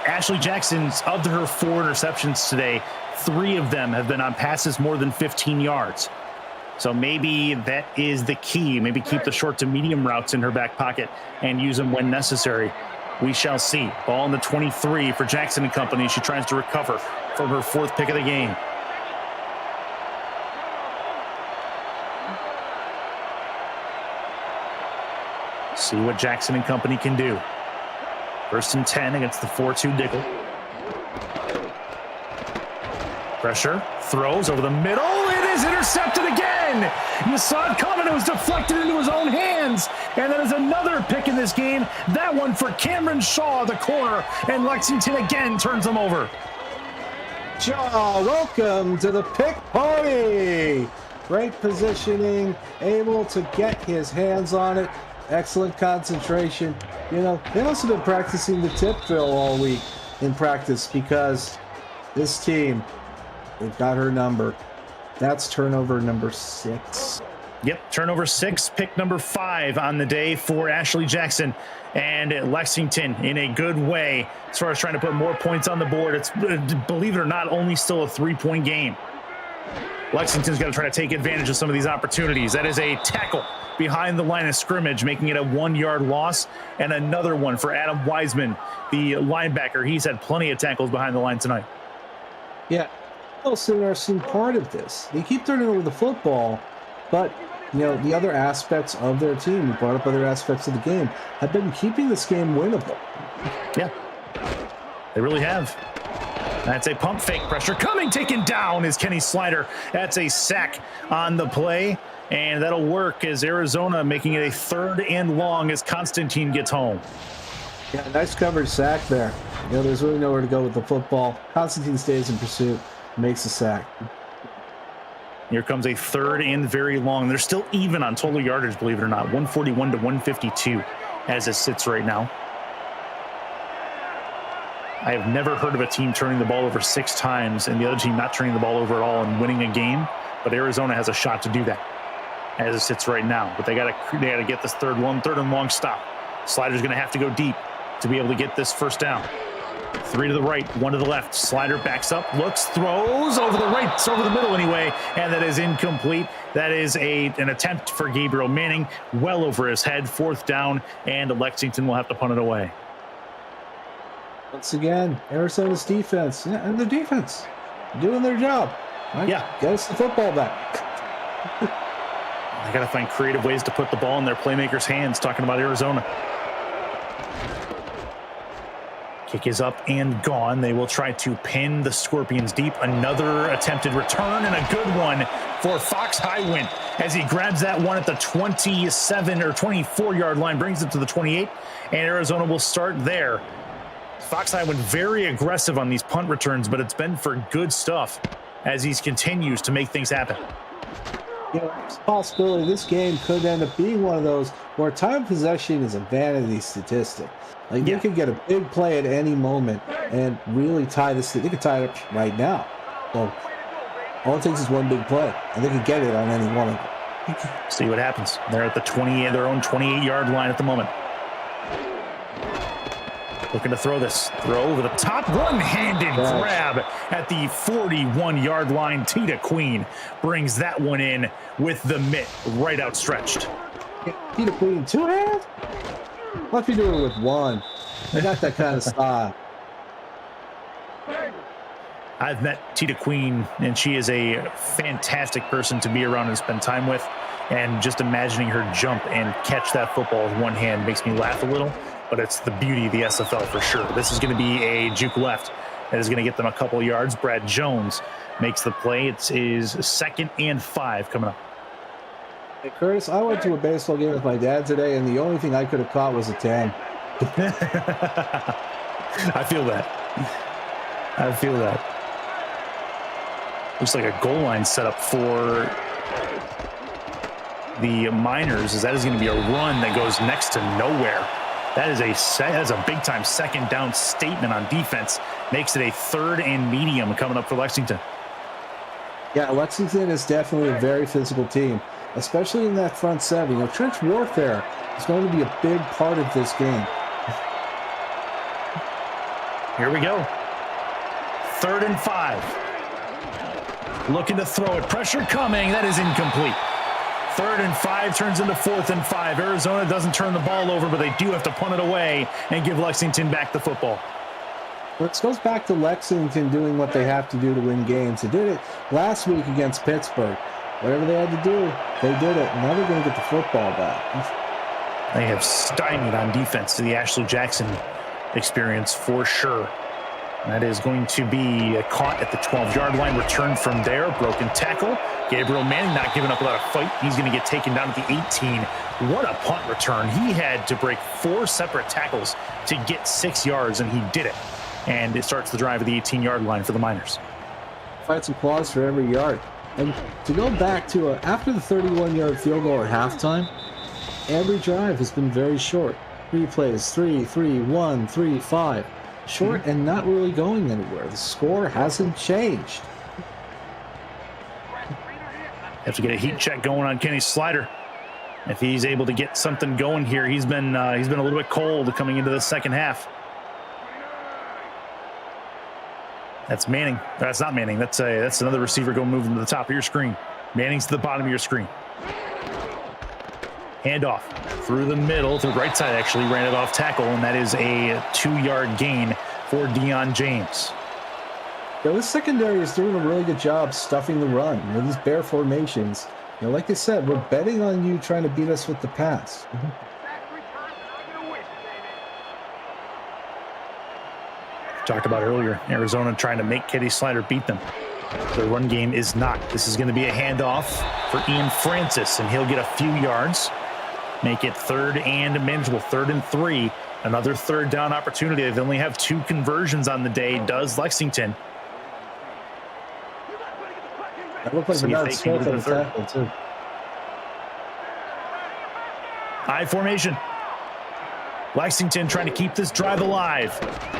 Speaker 1: Ashley Jackson's, of her 4 interceptions today, 3 of them have been on passes more than 15 yards. So maybe that is the key. Maybe keep the short to medium routes in her back pocket and use them when necessary. We shall see. Ball in the 23 for Jackson and company. She tries to recover from her 4th pick of the game. See what Jackson and company can do. 1st and 10 against the 4-2 Dickel. Pressure, throws over the middle. It is intercepted again. You saw it coming. It was deflected into his own hands. And that is another pick in this game. That one for Cameron Shaw, the corner. And Lexington again turns them over.
Speaker 2: Shaw, welcome to the pick party. Great positioning, able to get his hands on it. Excellent concentration. They've also been practicing the tip drill all week in practice because this team, they've got her number. That's turnover number 6.
Speaker 1: Yep, turnover 6, pick number 5 on the day for Ashley Jackson. And Lexington in a good way as far as trying to put more points on the board. It's, believe it or not, only still a 3-point game. Lexington's got to try to take advantage of some of these opportunities. That is a tackle behind the line of scrimmage, making it a 1-yard loss, and another one for Adam Wiseman, the linebacker. He's had plenty of tackles behind the line tonight.
Speaker 2: Yeah, Wilson are some part of this. They keep turning over the football, but the other aspects of their team, we brought up other aspects of the game, have been keeping this game winnable.
Speaker 1: Yeah, they really have. That's a pump fake. Pressure coming, taken down is Kenny Slider. That's a sack on the play, and that'll work as Arizona making it a 3rd and long as Constantine gets home.
Speaker 2: Yeah, nice coverage sack there. There's really nowhere to go with the football. Constantine stays in pursuit, makes the sack.
Speaker 1: Here comes a third and very long. They're still even on total yardage, believe it or not. 141 to 152 as it sits right now. I have never heard of a team turning the ball over 6 times and the other team not turning the ball over at all and winning a game. But Arizona has a shot to do that as it sits right now. But they gotta get this third and long stop. Slider's gonna have to go deep to be able to get this first down. 3 to the right, 1 to the left. Slider backs up, looks, throws over the right, it's over the middle anyway, and that is incomplete. That is an attempt for Gabriel Manning, well over his head. 4th down, and Lexington will have to punt it away.
Speaker 2: Once again, Arizona's defense, and the defense doing their job. Right?
Speaker 1: Yeah.
Speaker 2: Get us the football back.
Speaker 1: I got to find creative ways to put the ball in their playmakers' hands, talking about Arizona. Kick is up and gone. They will try to pin the Scorpions deep. Another attempted return and a good one for Fox Highwind as he grabs that one at the 27 or 24-yard line, brings it to the 28, and Arizona will start there. Fox Highwind very aggressive on these punt returns, but it's been for good stuff as he continues to make things happen.
Speaker 2: It's a possibility this game could end up being one of those where time of possession is a vanity statistic. Like, they could get a big play at any moment and really tie this. They could tie it up right now. So all it takes is one big play, and they could get it on any one of them.
Speaker 1: See what happens. They're at the their own 28-yard line at the moment. Looking to throw this. Throw over the top. One-handed grab at the 41-yard line. Tita Queen brings that one in with the mitt right outstretched.
Speaker 2: Tita Queen, 2 hands? Must be doing it with 1. They got that kind of style.
Speaker 1: I've met Tita Queen, and she is a fantastic person to be around and spend time with. And just imagining her jump and catch that football with one hand makes me laugh a little. But it's the beauty of the SFL for sure. This is going to be a juke left that is going to get them a couple of yards. Brad Jones makes the play. It is 2nd and 5 coming up.
Speaker 2: Hey, Curtis, I went to a baseball game with my dad today, and the only thing I could have caught was a 10.
Speaker 1: I feel that. Looks like a goal line setup for the Miners, as that is going to be a run that goes next to nowhere. That is a big-time 2nd down statement on defense. Makes it a 3rd and medium coming up for Lexington.
Speaker 2: Yeah, Lexington is definitely a very physical team, especially in that front 7. Trench warfare is going to be a big part of this game.
Speaker 1: Here we go. 3rd and 5. Looking to throw it. Pressure coming. That is incomplete. 3rd and 5 turns into 4th and 5. Arizona doesn't turn the ball over, but they do have to punt it away and give Lexington back the football.
Speaker 2: This goes back to Lexington doing what they have to do to win games. They did it last week against Pittsburgh. Whatever they had to do, they did it. Now they're going to get the football back.
Speaker 1: They have stymied on defense to the Ashley Jackson experience for sure. That is going to be caught at the 12-yard line, returned from there, broken tackle. Gabriel Manning not giving up without a fight. He's going to get taken down at the 18. What a punt return. He had to break 4 separate tackles to get 6 yards, and he did it. And it starts the drive at the 18-yard line for the Miners.
Speaker 2: Fights and claws for every yard. And to go back to after the 31-yard field goal at halftime, every drive has been very short. 3 plays, 3, 3, 1, 3, 5. Short and not really going anywhere. The score hasn't changed.
Speaker 1: Have to get a heat check going on Kenny Slider. If he's able to get something going here, he's been a little bit cold coming into the second half. That's Manning. That's not Manning. That's another receiver going moving to the top of your screen. Manning's to the bottom of your screen. Handoff through the middle, to the right side actually, ran it off tackle, and that is a 2-yard gain for Deion James.
Speaker 2: This secondary is doing a really good job stuffing the run. These bear formations. Like I said, we're betting on you trying to beat us with the pass.
Speaker 1: Talked about earlier, Arizona trying to make Kenny Slider beat them. The run game is not. This is going to be a handoff for Ian Francis, and he'll get a few yards. Make it third and manageable, 3rd and 3. Another third down opportunity. They only have 2 conversions on the day, does Lexington.
Speaker 2: That looked like Bernard Smith on the tackle, too.
Speaker 1: I formation. Lexington trying to keep this drive alive.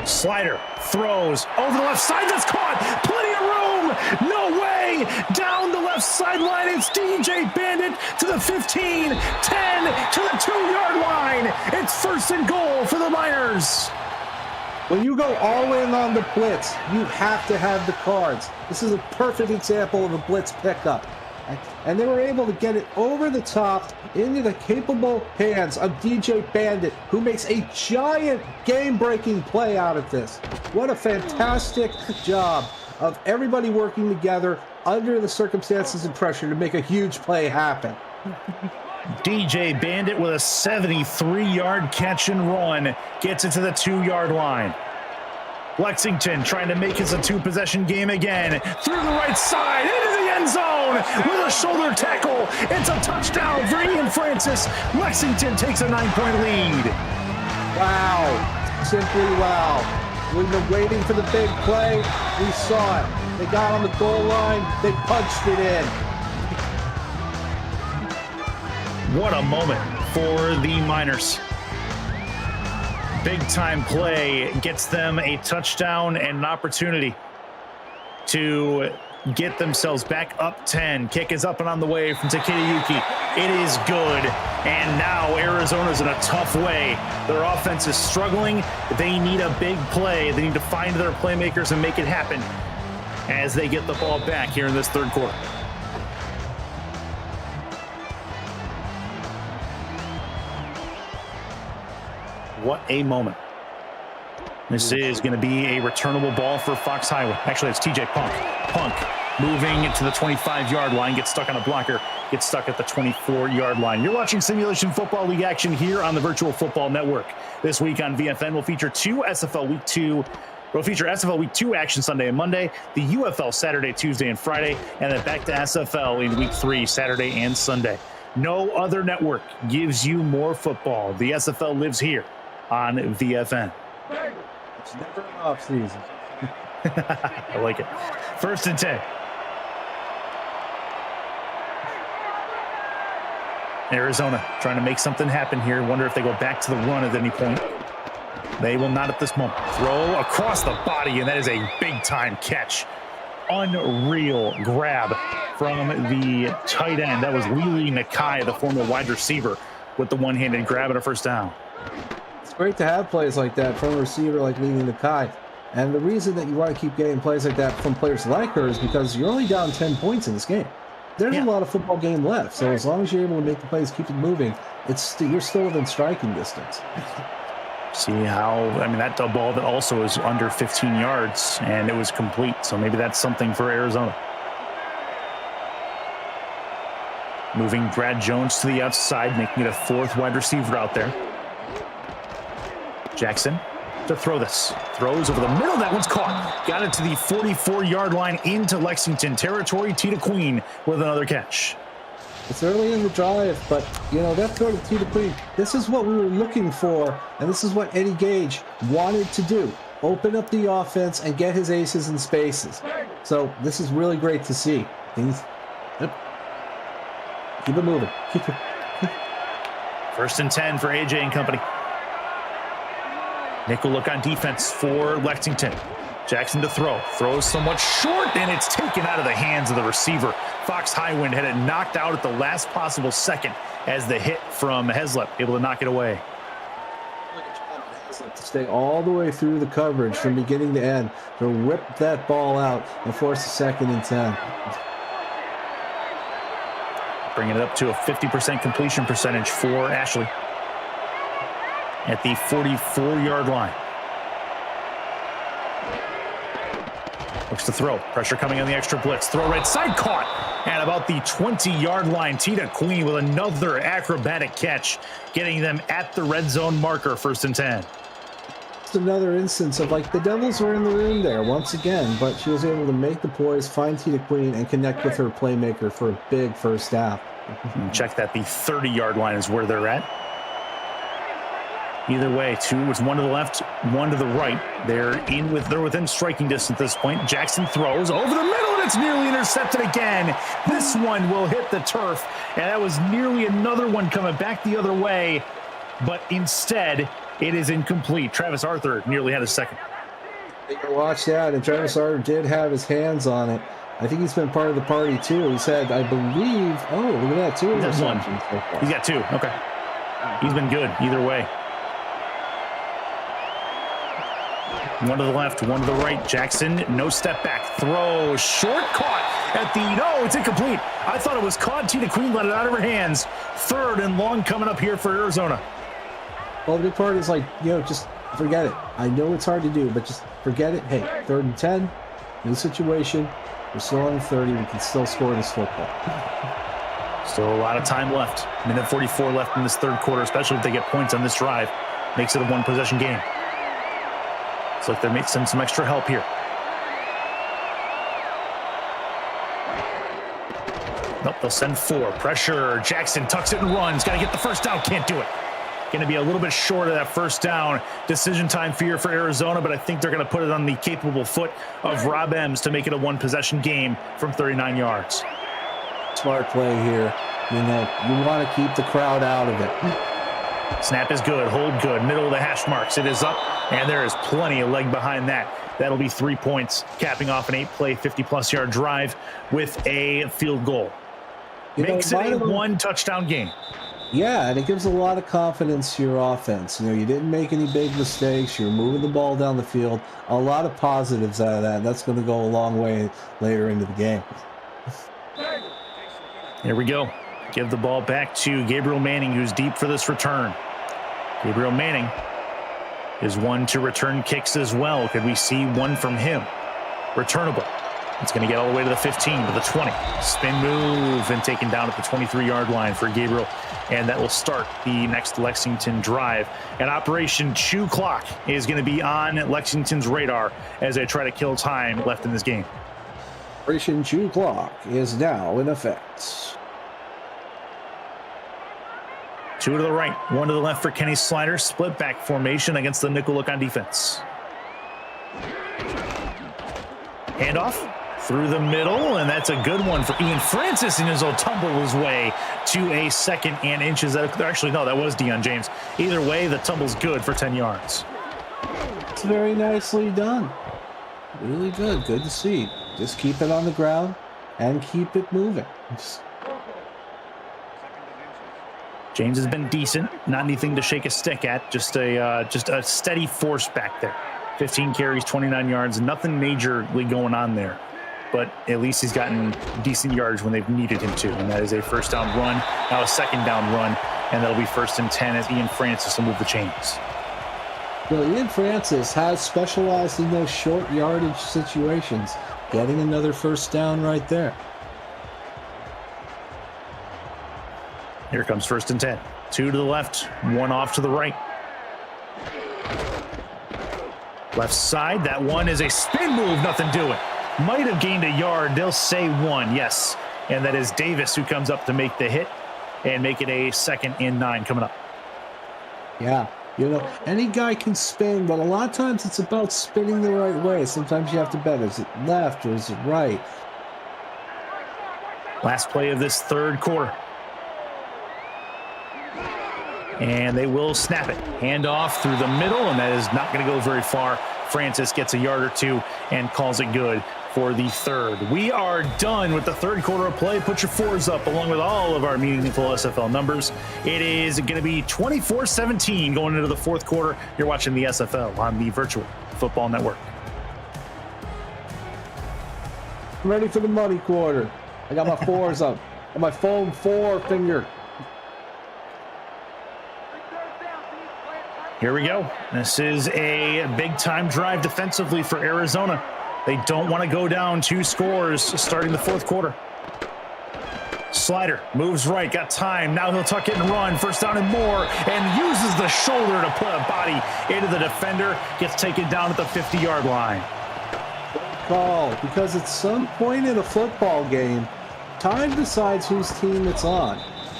Speaker 1: Slider throws over the left side. That's caught. Plenty of room. No way. Down the left sideline. It's DJ Bandit to the 15, 10 to the 2-yard line. It's 1st and goal for the Miners.
Speaker 2: When you go all in on the blitz, you have to have the cards. This is a perfect example of a blitz pickup. And they were able to get it over the top into the capable hands of DJ Bandit, who makes a giant game-breaking play out of this. What a fantastic job of everybody working together under the circumstances and pressure to make a huge play happen.
Speaker 1: DJ Bandit with a 73-yard catch and run gets it to the 2-yard line. Lexington trying to make it a 2-possession game again. Through the right side, into the end zone with a shoulder tackle. It's a touchdown for Ian Francis. Lexington takes a 9-point lead.
Speaker 2: Wow. Simply wow. We've been waiting for the big play. We saw it. They got on the goal line. They punched it in.
Speaker 1: What a moment for the Miners. Big time play gets them a touchdown and an opportunity to get themselves back up 10. Kick is up and on the way from Takeyuki. It is good. And now Arizona's in a tough way. Their offense is struggling. They need a big play. They need to find their playmakers and make it happen as they get the ball back here in this 3rd quarter. What a moment. This is going to be a returnable ball for Fox Highwind. Actually, it's TJ Punk. Punk moving to the 25-yard line, gets stuck on a blocker, gets stuck at the 24-yard line. You're watching Simulation Football League action here on the Virtual Football Network. This week on VFN, we'll feature SFL Week 2 action Sunday and Monday, the UFL Saturday, Tuesday, and Friday, and then back to SFL in Week 3, Saturday and Sunday. No other network gives you more football. The SFL lives here on VFN.
Speaker 2: It's never an off season.
Speaker 1: I like it. 1st and 10. Arizona trying to make something happen here. Wonder if they go back to the run at any point. They will not at this moment. Throw across the body, and that is a big-time catch. Unreal grab from the tight end. That was Lili Nakai, the former wide receiver, with the one-handed grab and a 1st down.
Speaker 2: It's great to have plays like that from a receiver like Lili Nakai. And the reason that you want to keep getting plays like that from players like her is because you're only down 10 points in this game. There's a lot of football game left, so as long as you're able to make the plays, keep it moving, you're still within striking distance.
Speaker 1: See how, that ball that also is under 15 yards, and it was complete, so maybe that's something for Arizona. Moving Brad Jones to the outside, making it a 4th wide receiver out there. Jackson to throw this. Throws over the middle. That one's caught. Got it to the 44-yard line into Lexington territory. Tita Queen with another catch.
Speaker 2: It's early in the drive, but, that throw to Tita Queen, this is what we were looking for, and this is what Eddie Gage wanted to do. Open up the offense and get his aces in spaces. So this is really great to see. Keep it moving. Keep it.
Speaker 1: 1st and 10 for AJ and company. Nickel look on defense for Lexington. Jackson to throw. Throws somewhat short, and it's taken out of the hands of the receiver. Fox Highwind had it knocked out at the last possible second as the hit from Heslop able to knock it away.
Speaker 2: Stay all the way through the coverage from beginning to end to whip that ball out and force a 2nd and 10.
Speaker 1: Bringing it up to a 50% completion percentage for Ashley at the 44-yard line. Looks to throw. Pressure coming on the extra blitz. Throw right side, caught. And about the 20-yard line, Tita Queen with another acrobatic catch, getting them at the red zone marker, 1st and 10.
Speaker 2: just another instance of like the Devils were in the room there once again, but she was able to make the poise, find Tina Queen, and connect with her playmaker for a big first half.
Speaker 1: Check that, the 30-yard line is where they're at. Either way, it's one to the left, one to the right. They're within striking distance at this point. Jackson throws over the middle, and it's nearly intercepted again. This one will hit the turf, and that was nearly another one coming back the other way, but instead it is incomplete. Travis Arthur nearly had a second.
Speaker 2: You can watch that, and Travis Arthur did have his hands on it. I think he's been part of the party too. He said, I believe, oh, look at that, 2 interceptions so far.
Speaker 1: He's got 2, okay. He's been good either way. One to the left, one to the right. Jackson, no step back. Throw, short, caught at the, no, it's incomplete. I thought it was caught. Tina Queen let it out of her hands. 3rd and long coming up here for Arizona.
Speaker 2: Well, the big part is like, just forget it. I know it's hard to do, but just forget it. Hey, 3rd and 10, new situation. We're still on 30. We can still score this football.
Speaker 1: Still a lot of time left. Minute 44 left in this 3rd quarter, especially if they get points on this drive. Makes it a 1-possession game. Looks like they're making some extra help here. Nope, they'll send 4. Pressure. Jackson tucks it and runs. Got to get the first down. Can't do it. Going to be a little bit short of that first down. Decision time fear for Arizona, but I think they're going to put it on the capable foot of Rob Ems to make it a 1-possession game from 39 yards.
Speaker 2: Smart play here. You want to keep the crowd out of it.
Speaker 1: Snap is good, hold good, middle of the hash marks. It is up, and there is plenty of leg behind that. That'll be 3 points, capping off an 8-play, 50-plus yard drive with a field goal. Makes it a 1-touchdown game.
Speaker 2: Yeah, and it gives a lot of confidence to your offense. You didn't make any big mistakes. You're moving the ball down the field. A lot of positives out of that. That's going to go a long way later into the game.
Speaker 1: Here we go. Give the ball back to Gabriel Manning, who's deep for this return. Gabriel Manning is one to return kicks as well. Could we see one from him? Returnable. It's going to get all the way to the 15, to the 20. Spin move and taken down at the 23-yard line for Gabriel. And that will start the next Lexington drive. And Operation Chew Clock is going to be on Lexington's radar as they try to kill time left in this game.
Speaker 2: Operation Chew Clock is now in effect.
Speaker 1: 2 to the right, 1 to the left for Kenny Slider. Split back formation against the nickel look on defense. Handoff through the middle, and that's a good one for Ian Francis, and he'll tumble his way to a 2nd and inches. Actually, no, that was Deion James. Either way, the tumble's good for 10 yards.
Speaker 2: It's very nicely done. Really good. Good to see. Just keep it on the ground and keep it moving.
Speaker 1: James has been decent, not anything to shake a stick at, just a steady force back there. 15 carries, 29 yards, nothing majorly going on there. But at least he's gotten decent yards when they've needed him to, and that is a 1st down run, now a 2nd down run, and that'll be 1st and 10 as Ian Francis will move the chains.
Speaker 2: Well, Ian Francis has specialized in those short yardage situations, getting another 1st down right there.
Speaker 1: Here comes 1st and 10. 2 to the left, 1 off to the right. Left side, that one is a spin move, nothing doing. Might have gained a yard, they'll say 1, yes. And that is Davis who comes up to make the hit and make it a 2nd and 9 coming up.
Speaker 2: Yeah, any guy can spin, but a lot of times it's about spinning the right way. Sometimes you have to bet, is it left or is it right?
Speaker 1: Last play of this 3rd quarter. And they will snap it. Handoff through the middle, and that is not going to go very far. Francis gets a yard or 2 and calls it good for the 3rd. We are done with the 3rd quarter of play. Put your 4s up along with all of our meaningful SFL numbers. It is going to be 24-17 going into the 4th quarter. You're watching the SFL on the Virtual Football Network.
Speaker 2: I'm ready for the money quarter. I got my 4s up. And my foam 4 finger.
Speaker 1: Here we go. This is a big-time drive defensively for Arizona. They don't want to go down 2 scores starting the 4th quarter. Slider moves right, got time. Now he'll tuck it and run. First down and more, and uses the shoulder to put a body into the defender. Gets taken down at the 50-yard line.
Speaker 2: Good call, because at some point in a football game, time decides whose team it's on.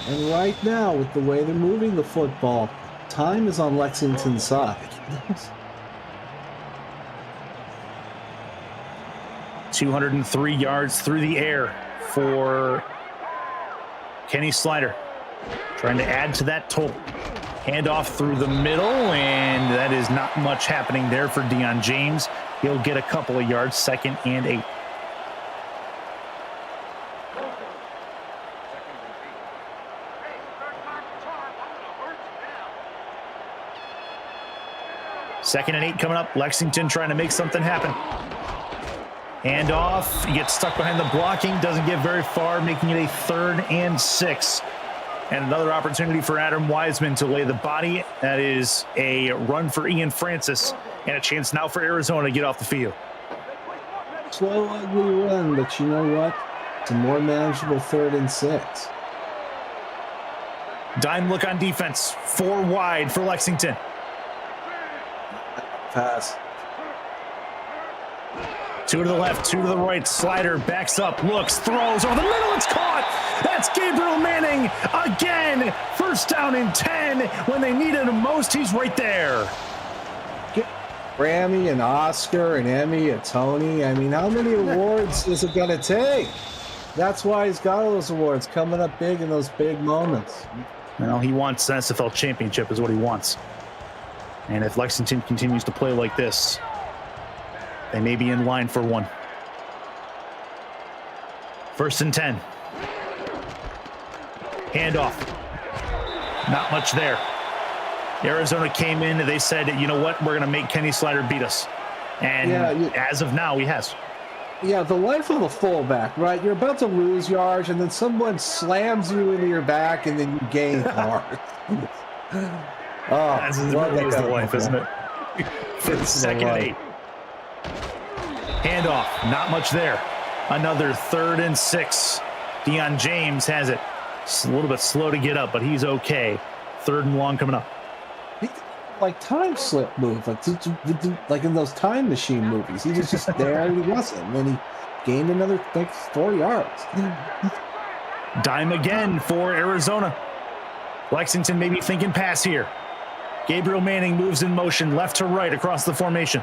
Speaker 2: And right now, with the way they're moving the football, time is on Lexington's side.
Speaker 1: 203 yards through the air for Kenny Slider. Trying to add to that total. Handoff through the middle, and that is not much happening there for Deion James. He'll get a couple of yards, 2nd and 8. Second and 8 coming up. Lexington trying to make something happen. Handoff. He gets stuck behind the blocking. Doesn't get very far, making it a 3rd and 6. And another opportunity for Adam Wiseman to lay the body. That is a run for Ian Francis. And a chance now for Arizona to get off the field.
Speaker 2: Slow, ugly run, but you know what? It's a more manageable 3rd and 6.
Speaker 1: Dime look on defense. 4 wide for Lexington.
Speaker 2: Pass.
Speaker 1: 2 to the left, 2 to the right. Slider backs up, looks, throws over the middle. It's caught. That's Gabriel Manning again. First down and 10 when they needed him most. He's right there.
Speaker 2: Grammy, an Oscar, an Emmy, a Tony. I mean, how many awards is it going to take? That's why he's got all those awards coming up big in those big moments.
Speaker 1: Well, he wants an SFL championship is what he wants. And if Lexington continues to play like this, they may be in line for one. 1st and 10. Handoff. Not much there. Arizona came in and they said, you know what, we're going to make Kenny Slider beat us. And as of now, he has.
Speaker 2: Yeah, the life of a fullback, right? You're about to lose yards, and then someone slams you into your back, and then you gain yards.
Speaker 1: That's really is the life, isn't it? For 2nd and 8. Handoff, not much there. Another 3rd and 6. Deion James has it. It's a little bit slow to get up, but he's okay. 3rd and long coming up.
Speaker 2: Like time slip move, like in those time machine movies. He was just there and he wasn't. And then he gained another 4 yards.
Speaker 1: Dime again for Arizona. Lexington maybe thinking pass here. Gabriel Manning moves in motion left to right across the formation.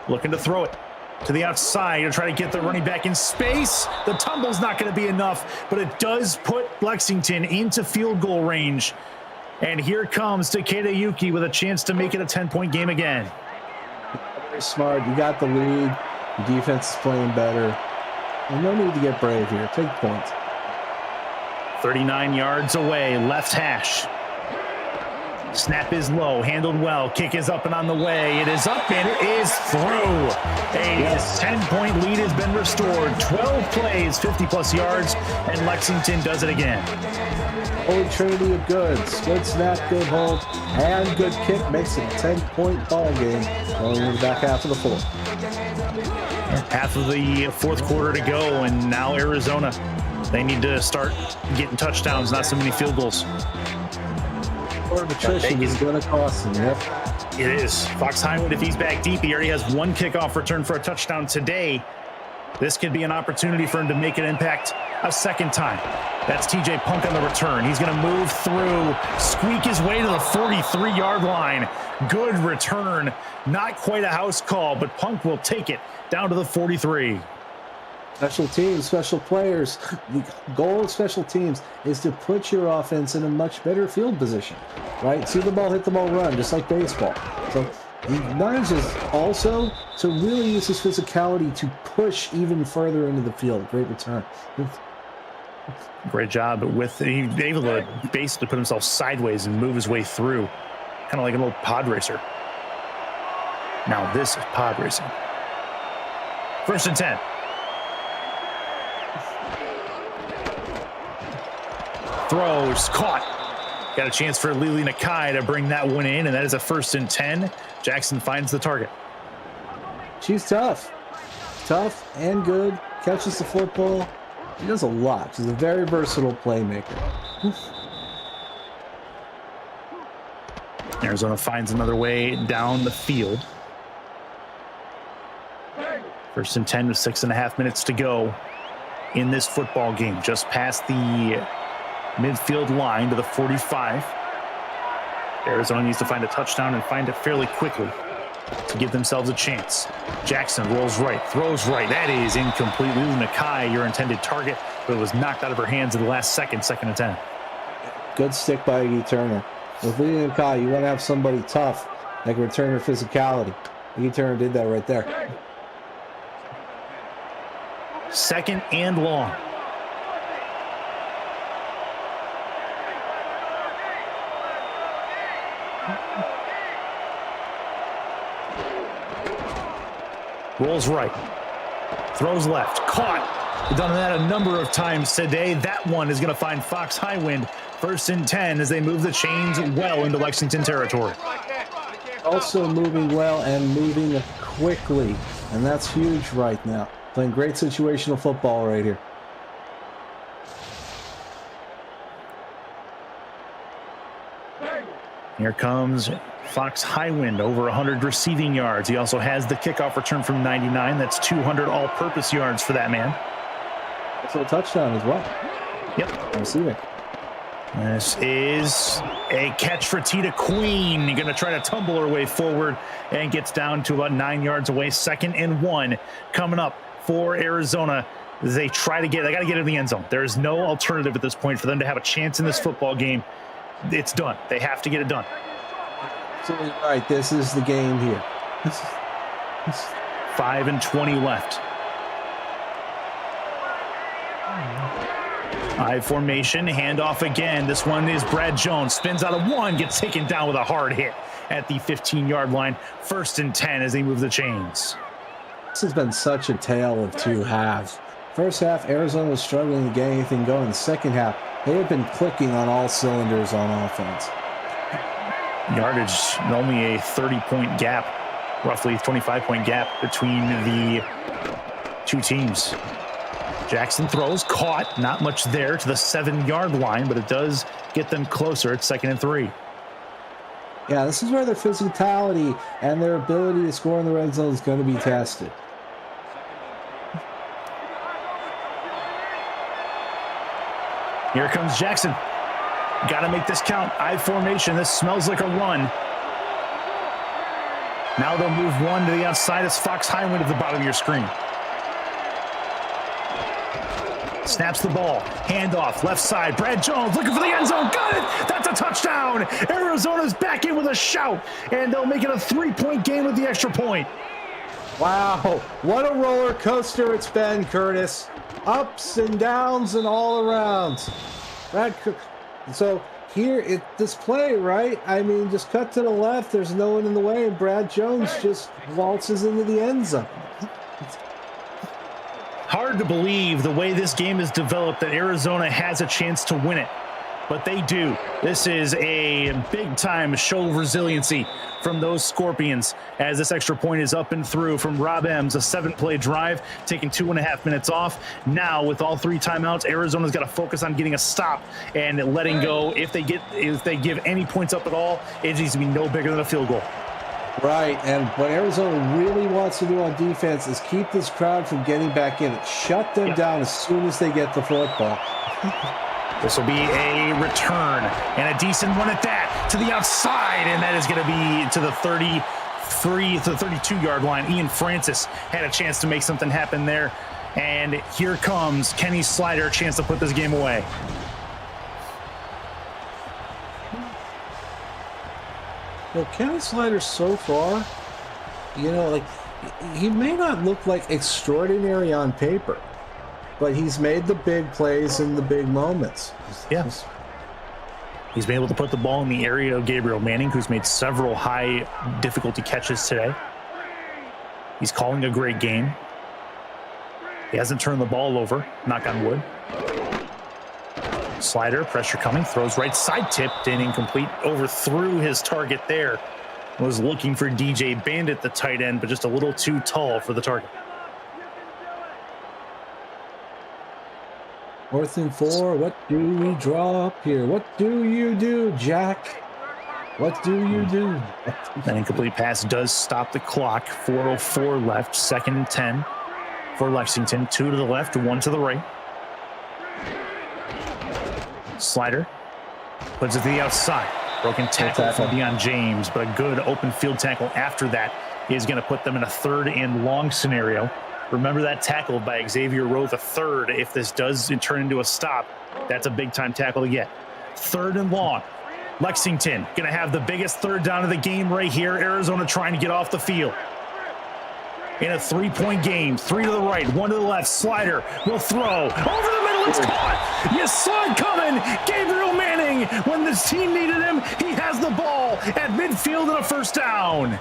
Speaker 1: Looking to throw it to the outside to try to get the running back in space. The tumble's not going to be enough, but it does put Lexington into field goal range. And here comes Takeda Yuki with a chance to make it a 10-point game again.
Speaker 2: Very smart. You got the lead. The defense is playing better. And no need to get brave here. Take points.
Speaker 1: 39 yards away, left hash. Snap is low, handled well. Kick is up and on the way. It is up and it is through. A 10-point lead has been restored. 12 plays, 50-plus yards, and Lexington does it again.
Speaker 2: Holy trinity of goods. Good snap, good hold, and good kick makes it a 10-point ball game going in the back half of the 4th.
Speaker 1: Half of the 4th quarter to go, and now Arizona. They need to start getting touchdowns, not so many field goals.
Speaker 2: Or attrition is going to cost them, yep.
Speaker 1: It is. Fox Highwind, if he's back deep, he already has 1 kickoff return for a touchdown today. This could be an opportunity for him to make an impact a 2nd time. That's TJ Punk on the return. He's going to move through, squeak his way to the 43-yard line. Good return. Not quite a house call, but Punk will take it down to the 43.
Speaker 2: Special teams, special players. The goal of special teams is to put your offense in a much better field position, right? See the ball, hit the ball, run, just like baseball. So he manages also to really use his physicality to push even further into the field. Great return.
Speaker 1: Great job with he's able to basically put himself sideways and move his way through, kind of like an old pod racer. Now this is pod racing. 1st and 10. Throws, caught. Got a chance for Lili Nakai to bring that one in, and that is a 1st and 10. Jackson finds the target.
Speaker 2: She's tough. Tough and good. Catches the football. He does a lot. He's a very versatile playmaker.
Speaker 1: Arizona finds another way down the field. 1st and 10 with 6.5 minutes to go in this football game. Just past the midfield line to the 45. Arizona needs to find a touchdown and find it fairly quickly to give themselves a chance. Jackson rolls right, throws right. That is incomplete. Lulu Nakai, your intended target, but it was knocked out of her hands in the last second, 2nd and 10.
Speaker 2: Good stick by Iggy Turner. With Lulu Nakai, you want to have somebody tough that can return her physicality. Iggy Turner did that right there.
Speaker 1: 2nd and long. Rolls right, throws left, caught. We've done that a number of times today. That one is going to find Fox Highwind. 1st and 10 as they move the chains well into Lexington territory.
Speaker 2: Also moving well and moving quickly, and that's huge right now. Playing great situational football right here.
Speaker 1: Here comes Fox Highwind, over 100 receiving yards. He also has the kickoff return from 99. That's 200 all-purpose yards for that man.
Speaker 2: Also a touchdown as well.
Speaker 1: Yep.
Speaker 2: Receiving.
Speaker 1: This is a catch for Tita Queen. Going to try to tumble her way forward and gets down to about 9 yards away. 2nd and 1 coming up for Arizona. They got to get in the end zone. There is no alternative at this point for them to have a chance in this football game. It's done. They have to get it done.
Speaker 2: Absolutely right. This is the game here.
Speaker 1: 5 and 20 left. I formation, handoff again. This one is Brad Jones. Spins out of 1, gets taken down with a hard hit at the 15-yard line. 1st and 10 as they move the chains.
Speaker 2: This has been such a tale of two halves. First half, Arizona was struggling to get anything going. The second half, they have been clicking on all cylinders on offense.
Speaker 1: Yardage, only a 30-point gap, roughly 25-point gap between the two teams. Jackson throws, caught, not much there to the 7-yard line, but it does get them closer at 2nd and 3.
Speaker 2: Yeah, this is where their physicality and their ability to score in the red zone is going to be tested.
Speaker 1: Here comes Jackson. Got to make this count. I formation. This smells like a run. Now they'll move 1 to the outside as Fox Highwind at the bottom of your screen. Snaps the ball. Handoff. Left side. Brad Jones looking for the end zone. Got it. That's a touchdown. Arizona's back in with a shout. And they'll make it a 3-point game with the extra point.
Speaker 2: Wow. What a roller coaster it's been, Curtis. Ups and downs and all around. So here, this play, right? I mean, just cut to the left. There's no one in the way. And Brad Jones just waltzes into the end zone.
Speaker 1: Hard to believe the way this game is developed that Arizona has a chance to win it, but they do. This is a big-time show of resiliency from those Scorpions as this extra point is up and through from Rob Ems, a 7-play drive, taking 2.5 minutes off. Now, with all 3 timeouts, Arizona's got to focus on getting a stop and letting go. If they give any points up at all, it needs to be no bigger than a field goal.
Speaker 2: Right, and what Arizona really wants to do on defense is keep this crowd from getting back in. Shut them down as soon as they get the football.
Speaker 1: This will be a return, and a decent one at that, to the outside, and that is going to be to the 32-yard line. Ian Francis had a chance to make something happen there, and here comes Kenny Slider, a chance to put this game away.
Speaker 2: Well, Kenny Slider so far, he may not look like extraordinary on paper, but he's made the big plays in the big moments.
Speaker 1: Yeah. He's been able to put the ball in the area of Gabriel Manning, who's made several high difficulty catches today. He's calling a great game. He hasn't turned the ball over, knock on wood. Slider, pressure coming, throws right side, tipped and incomplete, overthrew his target there. Was looking for DJ Bandit, the tight end, but just a little too tall for the target.
Speaker 2: 4th and 4. What do we draw up here? What do you do, Jack? What do you do?
Speaker 1: That incomplete pass does stop the clock. 4:04 left. 2nd and 10 for Lexington. 2 to the left, 1 to the right. Slider puts it to the outside. Broken tackle from Deion James, but a good open field tackle after that is going to put them in a 3rd and long scenario. Remember that tackle by Xavier Rowe III. If this does turn into a stop, that's a big-time tackle to get. 3rd and long. Lexington going to have the biggest 3rd down of the game right here. Arizona trying to get off the field. In a 3-point game, 3 to the right, 1 to the left. Slider will throw. Over the middle, it's caught. You saw it coming. Gabriel Manning, when this team needed him, he has the ball at midfield and a 1st down.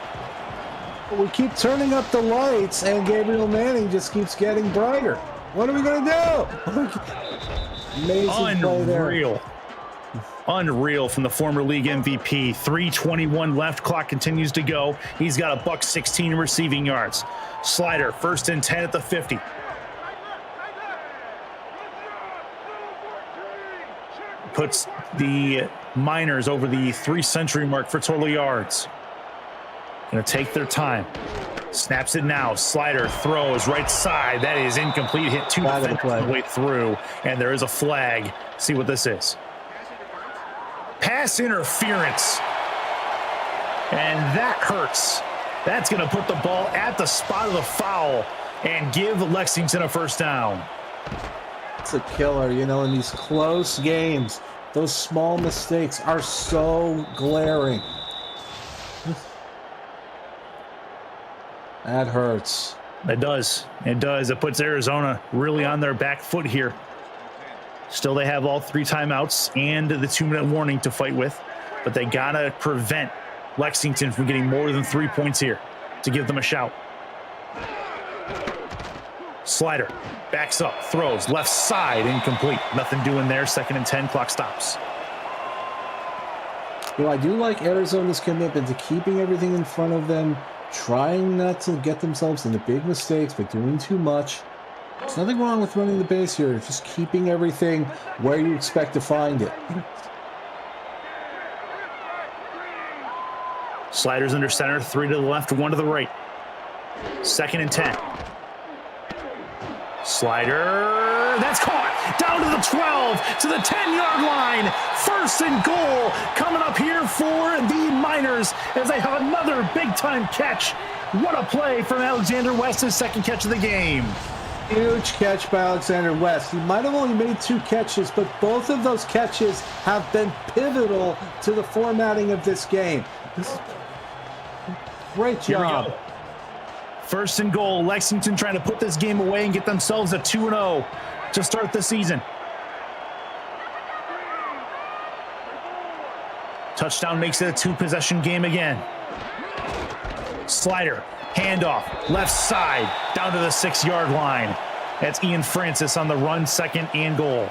Speaker 2: We keep turning up the lights, and Gabriel Manning just keeps getting brighter. What are we going to do? Amazing play there.
Speaker 1: Unreal. Unreal from the former league MVP. 3:21 left. Clock continues to go. He's got a $116 receiving yards. Slider, 1st and 10 at the 50. Puts the Miners over the 3-century mark for total yards. Going to take their time. Snaps it now. Slider throws right side. That is incomplete. Hit 2 defenders on the way through, and there is a flag. See what this is. Pass interference. And that hurts. That's going to put the ball at the spot of the foul and give Lexington a 1st down.
Speaker 2: It's a killer, you know, in these close games. Those small mistakes are so glaring. That hurts.
Speaker 1: It does. It does. It puts Arizona really on their back foot here. Still, they have all 3 timeouts and the 2-minute warning to fight with, but they got to prevent Lexington from getting more than 3 points here to give them a shout. Slider backs up, throws left side, incomplete. Nothing doing there. 2nd and 10, clock stops.
Speaker 2: Well, I do like Arizona's commitment to keeping everything in front of them, trying not to get themselves into big mistakes, but doing too much. There's nothing wrong with running the base here. Just keeping everything where you expect to find it.
Speaker 1: Sliders under center, 3 to the left, 1 to the right. 2nd and 10. Slider, that's caught. Down to the 12, to the 10-yard line. 1st and goal coming up here for the Miners as they have another big-time catch. What a play from Alexander West, his 2nd catch of the game.
Speaker 2: Huge catch by Alexander West. He might have only made 2 catches, but both of those catches have been pivotal to the formatting of this game. Great job.
Speaker 1: 1st and goal. Lexington trying to put this game away and get themselves a 2-0 to start the season. Touchdown makes it a 2-possession game again. Slider, handoff, left side, down to the 6-yard line. That's Ian Francis on the run, 2nd and goal.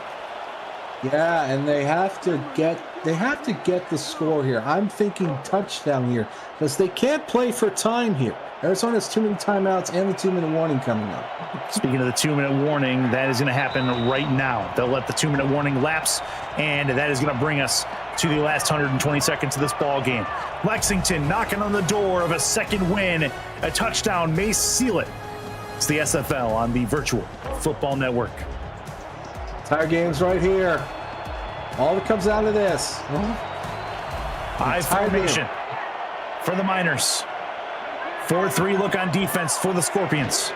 Speaker 2: Yeah, and they have to get the score here. I'm thinking touchdown here because they can't play for time here. Arizona has too many timeouts and the 2-minute warning coming up.
Speaker 1: Speaking of the 2-minute warning, that is going to happen right now. They'll let the 2-minute warning lapse, and that is going to bring us to the last 120 seconds of this ball game. Lexington knocking on the door of a 2nd win. A touchdown may seal it. It's the SFL on the Virtual Football Network.
Speaker 2: Entire game's right here. All that comes out of this.
Speaker 1: High formation for the Miners. 4-3 look on defense for the Scorpions.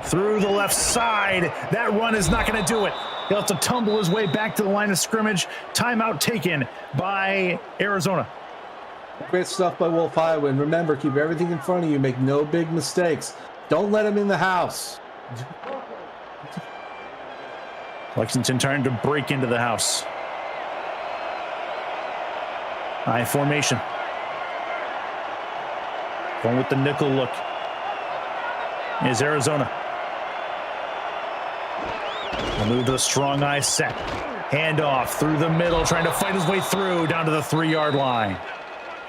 Speaker 1: Through the left side. That run is not going to do it. He'll have to tumble his way back to the line of scrimmage. Timeout taken by Arizona.
Speaker 2: Great stuff by Wolf Highwind. Remember, keep everything in front of you. Make no big mistakes. Don't let him in the house.
Speaker 1: Lexington trying to break into the house. High formation. Going with the nickel look is Arizona. We'll move to the strong eye set. Handoff through the middle, trying to fight his way through down to the 3-yard line.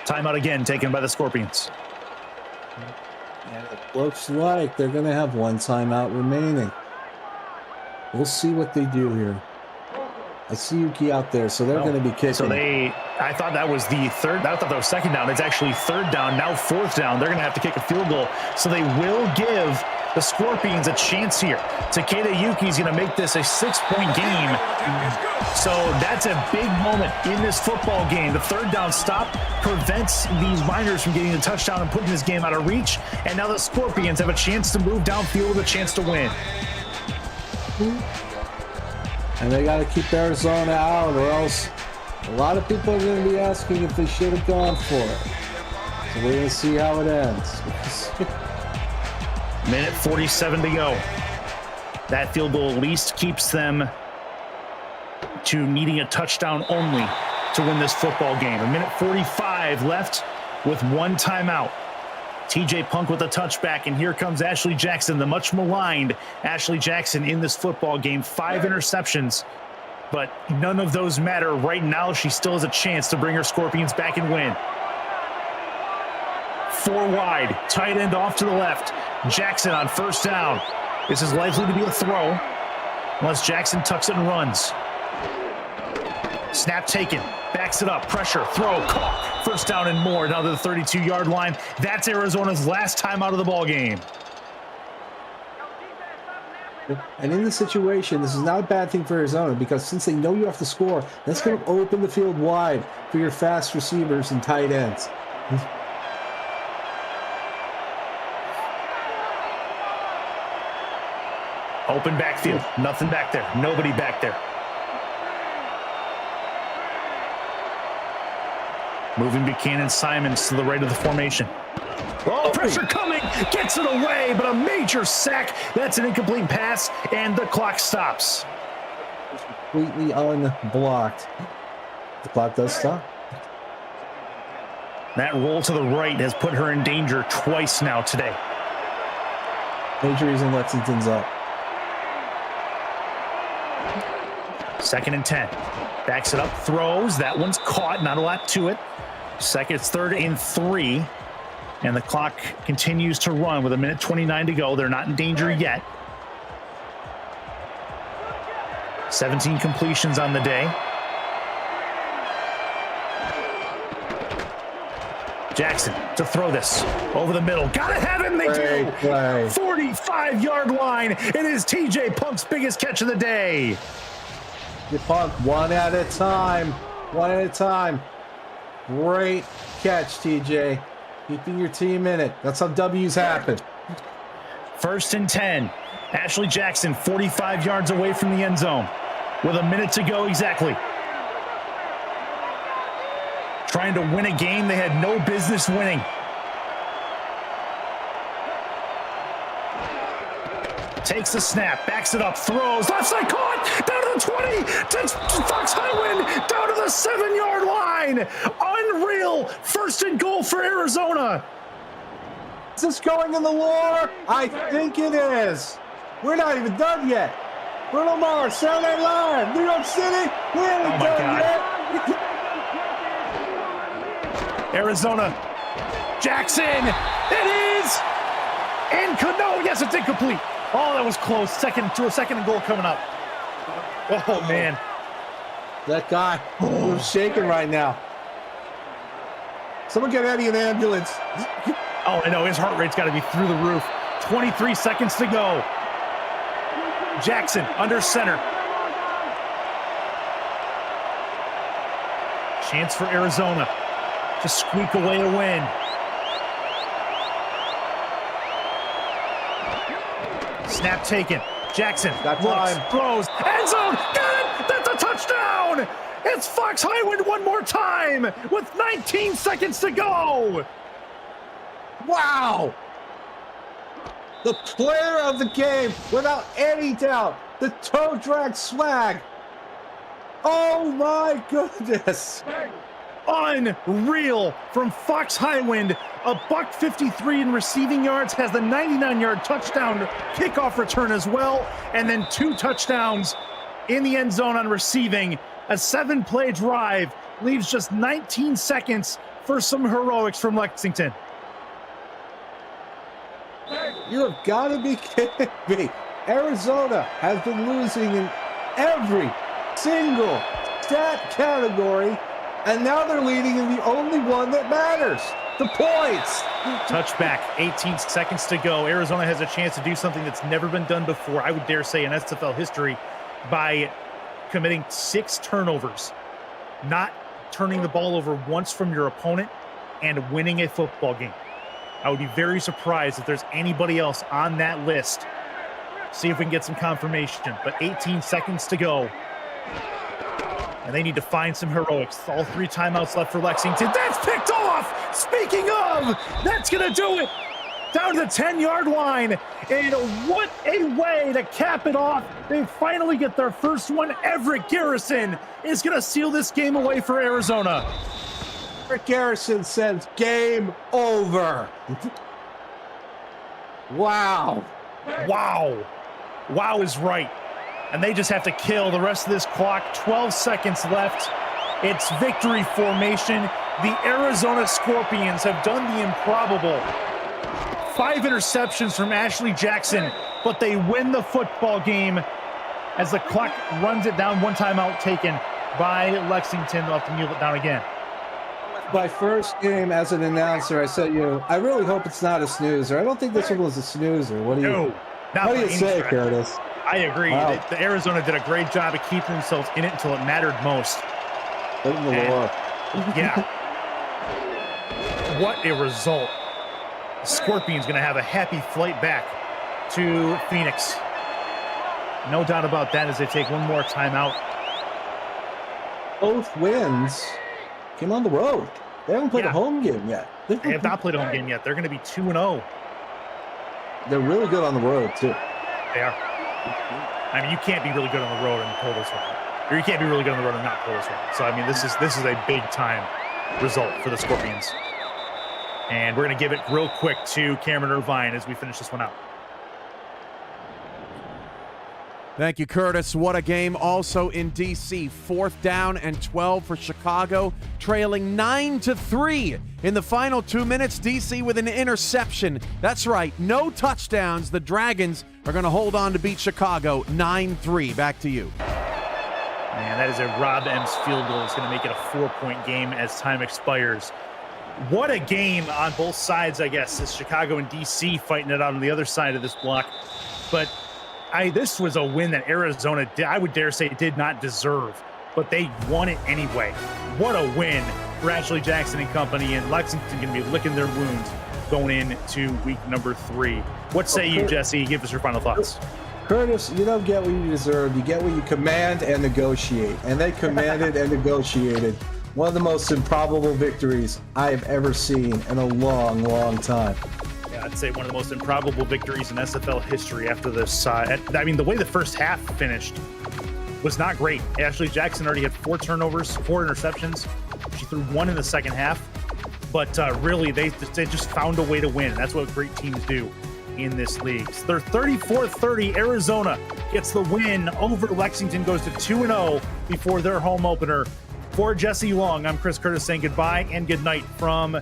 Speaker 1: Timeout again taken by the Scorpions.
Speaker 2: And it looks like they're going to have 1 timeout remaining. We'll see what they do here. I see Yuki out there, so they're going to be kicking.
Speaker 1: So I thought that was the third. I thought that was second down. It's actually third down. Now fourth down. They're going to have to kick a field goal. So they will give the Scorpions a chance here. Takeda Yuki's going to make this a 6-point game. So that's a big moment in this football game. The third down stop prevents these Miners from getting the touchdown and putting this game out of reach. And now the Scorpions have a chance to move downfield with a chance to win.
Speaker 2: And they got to keep Arizona out, or else a lot of people are going to be asking if they should have gone for it. So we're going to see how it ends.
Speaker 1: Minute 47 to go. That field goal at least keeps them to needing a touchdown only to win this football game. A minute 45 left with one timeout. TJ Punk with a touchback, and here comes Ashley Jackson, the much maligned Ashley Jackson in this football game. 5 interceptions, but none of those matter. Right now, she still has a chance to bring her Scorpions back and win. 4 wide, tight end off to the left. Jackson on first down. This is likely to be a throw unless Jackson tucks it and runs. Snap taken, backs it up, pressure, throw, caught. First down and more, down to the 32-yard line. That's Arizona's last time out of the ball game.
Speaker 2: And in this situation, this is not a bad thing for Arizona, because since they know you have to score, that's going to open the field wide for your fast receivers and tight ends.
Speaker 1: Open backfield, nothing back there, nobody back there. Moving Buchanan Simons to the right of the formation. Oh, pressure coming, gets it away, but a major sack. That's an incomplete pass, and the clock stops.
Speaker 2: Completely unblocked. The clock does stop.
Speaker 1: That roll to the right has put her in danger twice now today.
Speaker 2: Injuries in Lexington's up.
Speaker 1: 2nd and 10. Backs it up, throws. That one's caught, not a lot to it. It's 3rd and 3. And the clock continues to run with a minute 29 to go. They're not in danger yet. 17 completions on the day. Jackson to throw this over the middle. Gotta have him, they do. 45-yard line. It is TJ Punk's biggest catch of the day.
Speaker 2: Punk, one at a time. One at a time. Great catch, TJ. Keeping your team in it. That's how W's happen.
Speaker 1: 1st and 10. Ashley Jackson, 45 yards away from the end zone with a minute to go exactly. Trying to win a game they had no business winning. Takes the snap, backs it up, throws, left side caught, down to the 20, to Fox Highwind, down to the 7-yard line. Unreal, 1st and goal for Arizona.
Speaker 2: Is this going in the war? I think it is. We're not even done yet. Bruno Mars, Saturday Night Live, New York City, we ain't done yet.
Speaker 1: Arizona, Jackson, it is, and no, yes, it's incomplete. Oh, that was close. Second and goal coming up. Oh, man.
Speaker 2: That guy was shaking right now. Someone get Eddie an ambulance.
Speaker 1: Oh, I know. His heart rate's got to be through the roof. 23 seconds to go. Jackson under center. Chance for Arizona to squeak away a win. Snap taken. Jackson looks, throws, end zone, got it! That's a touchdown! It's Fox Highwind one more time with 19 seconds to go.
Speaker 2: Wow! The player of the game, without any doubt, the toe drag swag. Oh my goodness!
Speaker 1: Unreal from Fox Highwind. A $153 in receiving yards, has the 99-yard touchdown kickoff return as well, and then 2 touchdowns in the end zone on receiving. A 7-play drive leaves just 19 seconds for some heroics from Lexington.
Speaker 2: You have got to be kidding me. Arizona has been losing in every single stat category, and now they're leading in the only one that matters, the points.
Speaker 1: Touchback, 18 seconds to go. Arizona has a chance to do something that's never been done before, I would dare say, in SFL history, by committing 6 turnovers, not turning the ball over once from your opponent, and winning a football game. I would be very surprised if there's anybody else on that list. See if we can get some confirmation. But 18 seconds to go. And they need to find some heroics. All 3 timeouts left for Lexington. That's picked off! Speaking of, that's going to do it! Down to the 10-yard line. And what a way to cap it off. They finally get their first one. Everett Garrison is going to seal this game away for Arizona.
Speaker 2: Everett Garrison says game over. Wow.
Speaker 1: Wow. Wow is right. And they just have to kill the rest of this clock. 12 seconds left. It's victory formation. The Arizona Scorpions have done the improbable. 5 interceptions from Ashley Jackson, but they win the football game as the clock runs it down. 1 timeout taken by Lexington. They'll have to kneel it down again.
Speaker 2: My first game as an announcer, I said, I really hope it's not a snoozer. I don't think this one was a snoozer. What do you say, Curtis?
Speaker 1: I agree.
Speaker 2: Wow.
Speaker 1: The Arizona did a great job of keeping themselves in it until it mattered most. Yeah. What a result. The Scorpions going to have a happy flight back to Phoenix. No doubt about that as they take one more timeout.
Speaker 2: Both wins came on the road. They haven't played a home game yet.
Speaker 1: They have not played a home game yet. They're going to be 2-0.
Speaker 2: They're really good on the road, too.
Speaker 1: They are. I mean, you can't be really good on the road and pull this one. Or you can't be really good on the road and not pull this one. So, I mean, this is a big-time result for the Scorpions. And we're going to give it real quick to Cameron Irvine as we finish this one out.
Speaker 3: Thank you, Curtis. What a game. Also in D.C., 4th down and 12 for Chicago, trailing 9-3 in the final 2 minutes. D.C. with an interception. That's right, no touchdowns. The Dragons are going to hold on to beat Chicago 9-3. Back to you.
Speaker 1: Man, that is a Rob M's field goal. It's going to make it a 4-point game as time expires. What a game on both sides, I guess. It's Chicago and D.C. fighting it out on the other side of this block. But this was a win that Arizona, I would dare say, did not deserve, but they won it anyway. What a win for Ashley Jackson and company, and Lexington going to be licking their wounds going into week number 3. What say you, Jesse? Give us your final thoughts.
Speaker 2: Curtis, you don't get what you deserve. You get what you command and negotiate. And they commanded and negotiated. One of the most improbable victories I have ever seen in a long, long time.
Speaker 1: I'd say one of the most improbable victories in SFL history after this. I mean, the way the first half finished was not great. Ashley Jackson already had 4 turnovers, 4 interceptions. She threw 1 in the second half. But really, they just found a way to win. That's what great teams do in this league. They're 34-30. Arizona gets the win over Lexington, goes to 2-0 before their home opener. For Jesse Long, I'm Chris Curtis saying goodbye and good night from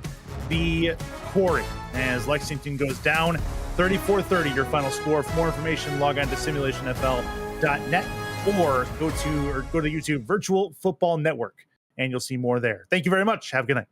Speaker 1: the Quarry as Lexington goes down 34-30. Your final score. For more information, log on to simulationfl.net or go to YouTube Virtual Football Network, and you'll see more there. Thank you very much. Have a good night.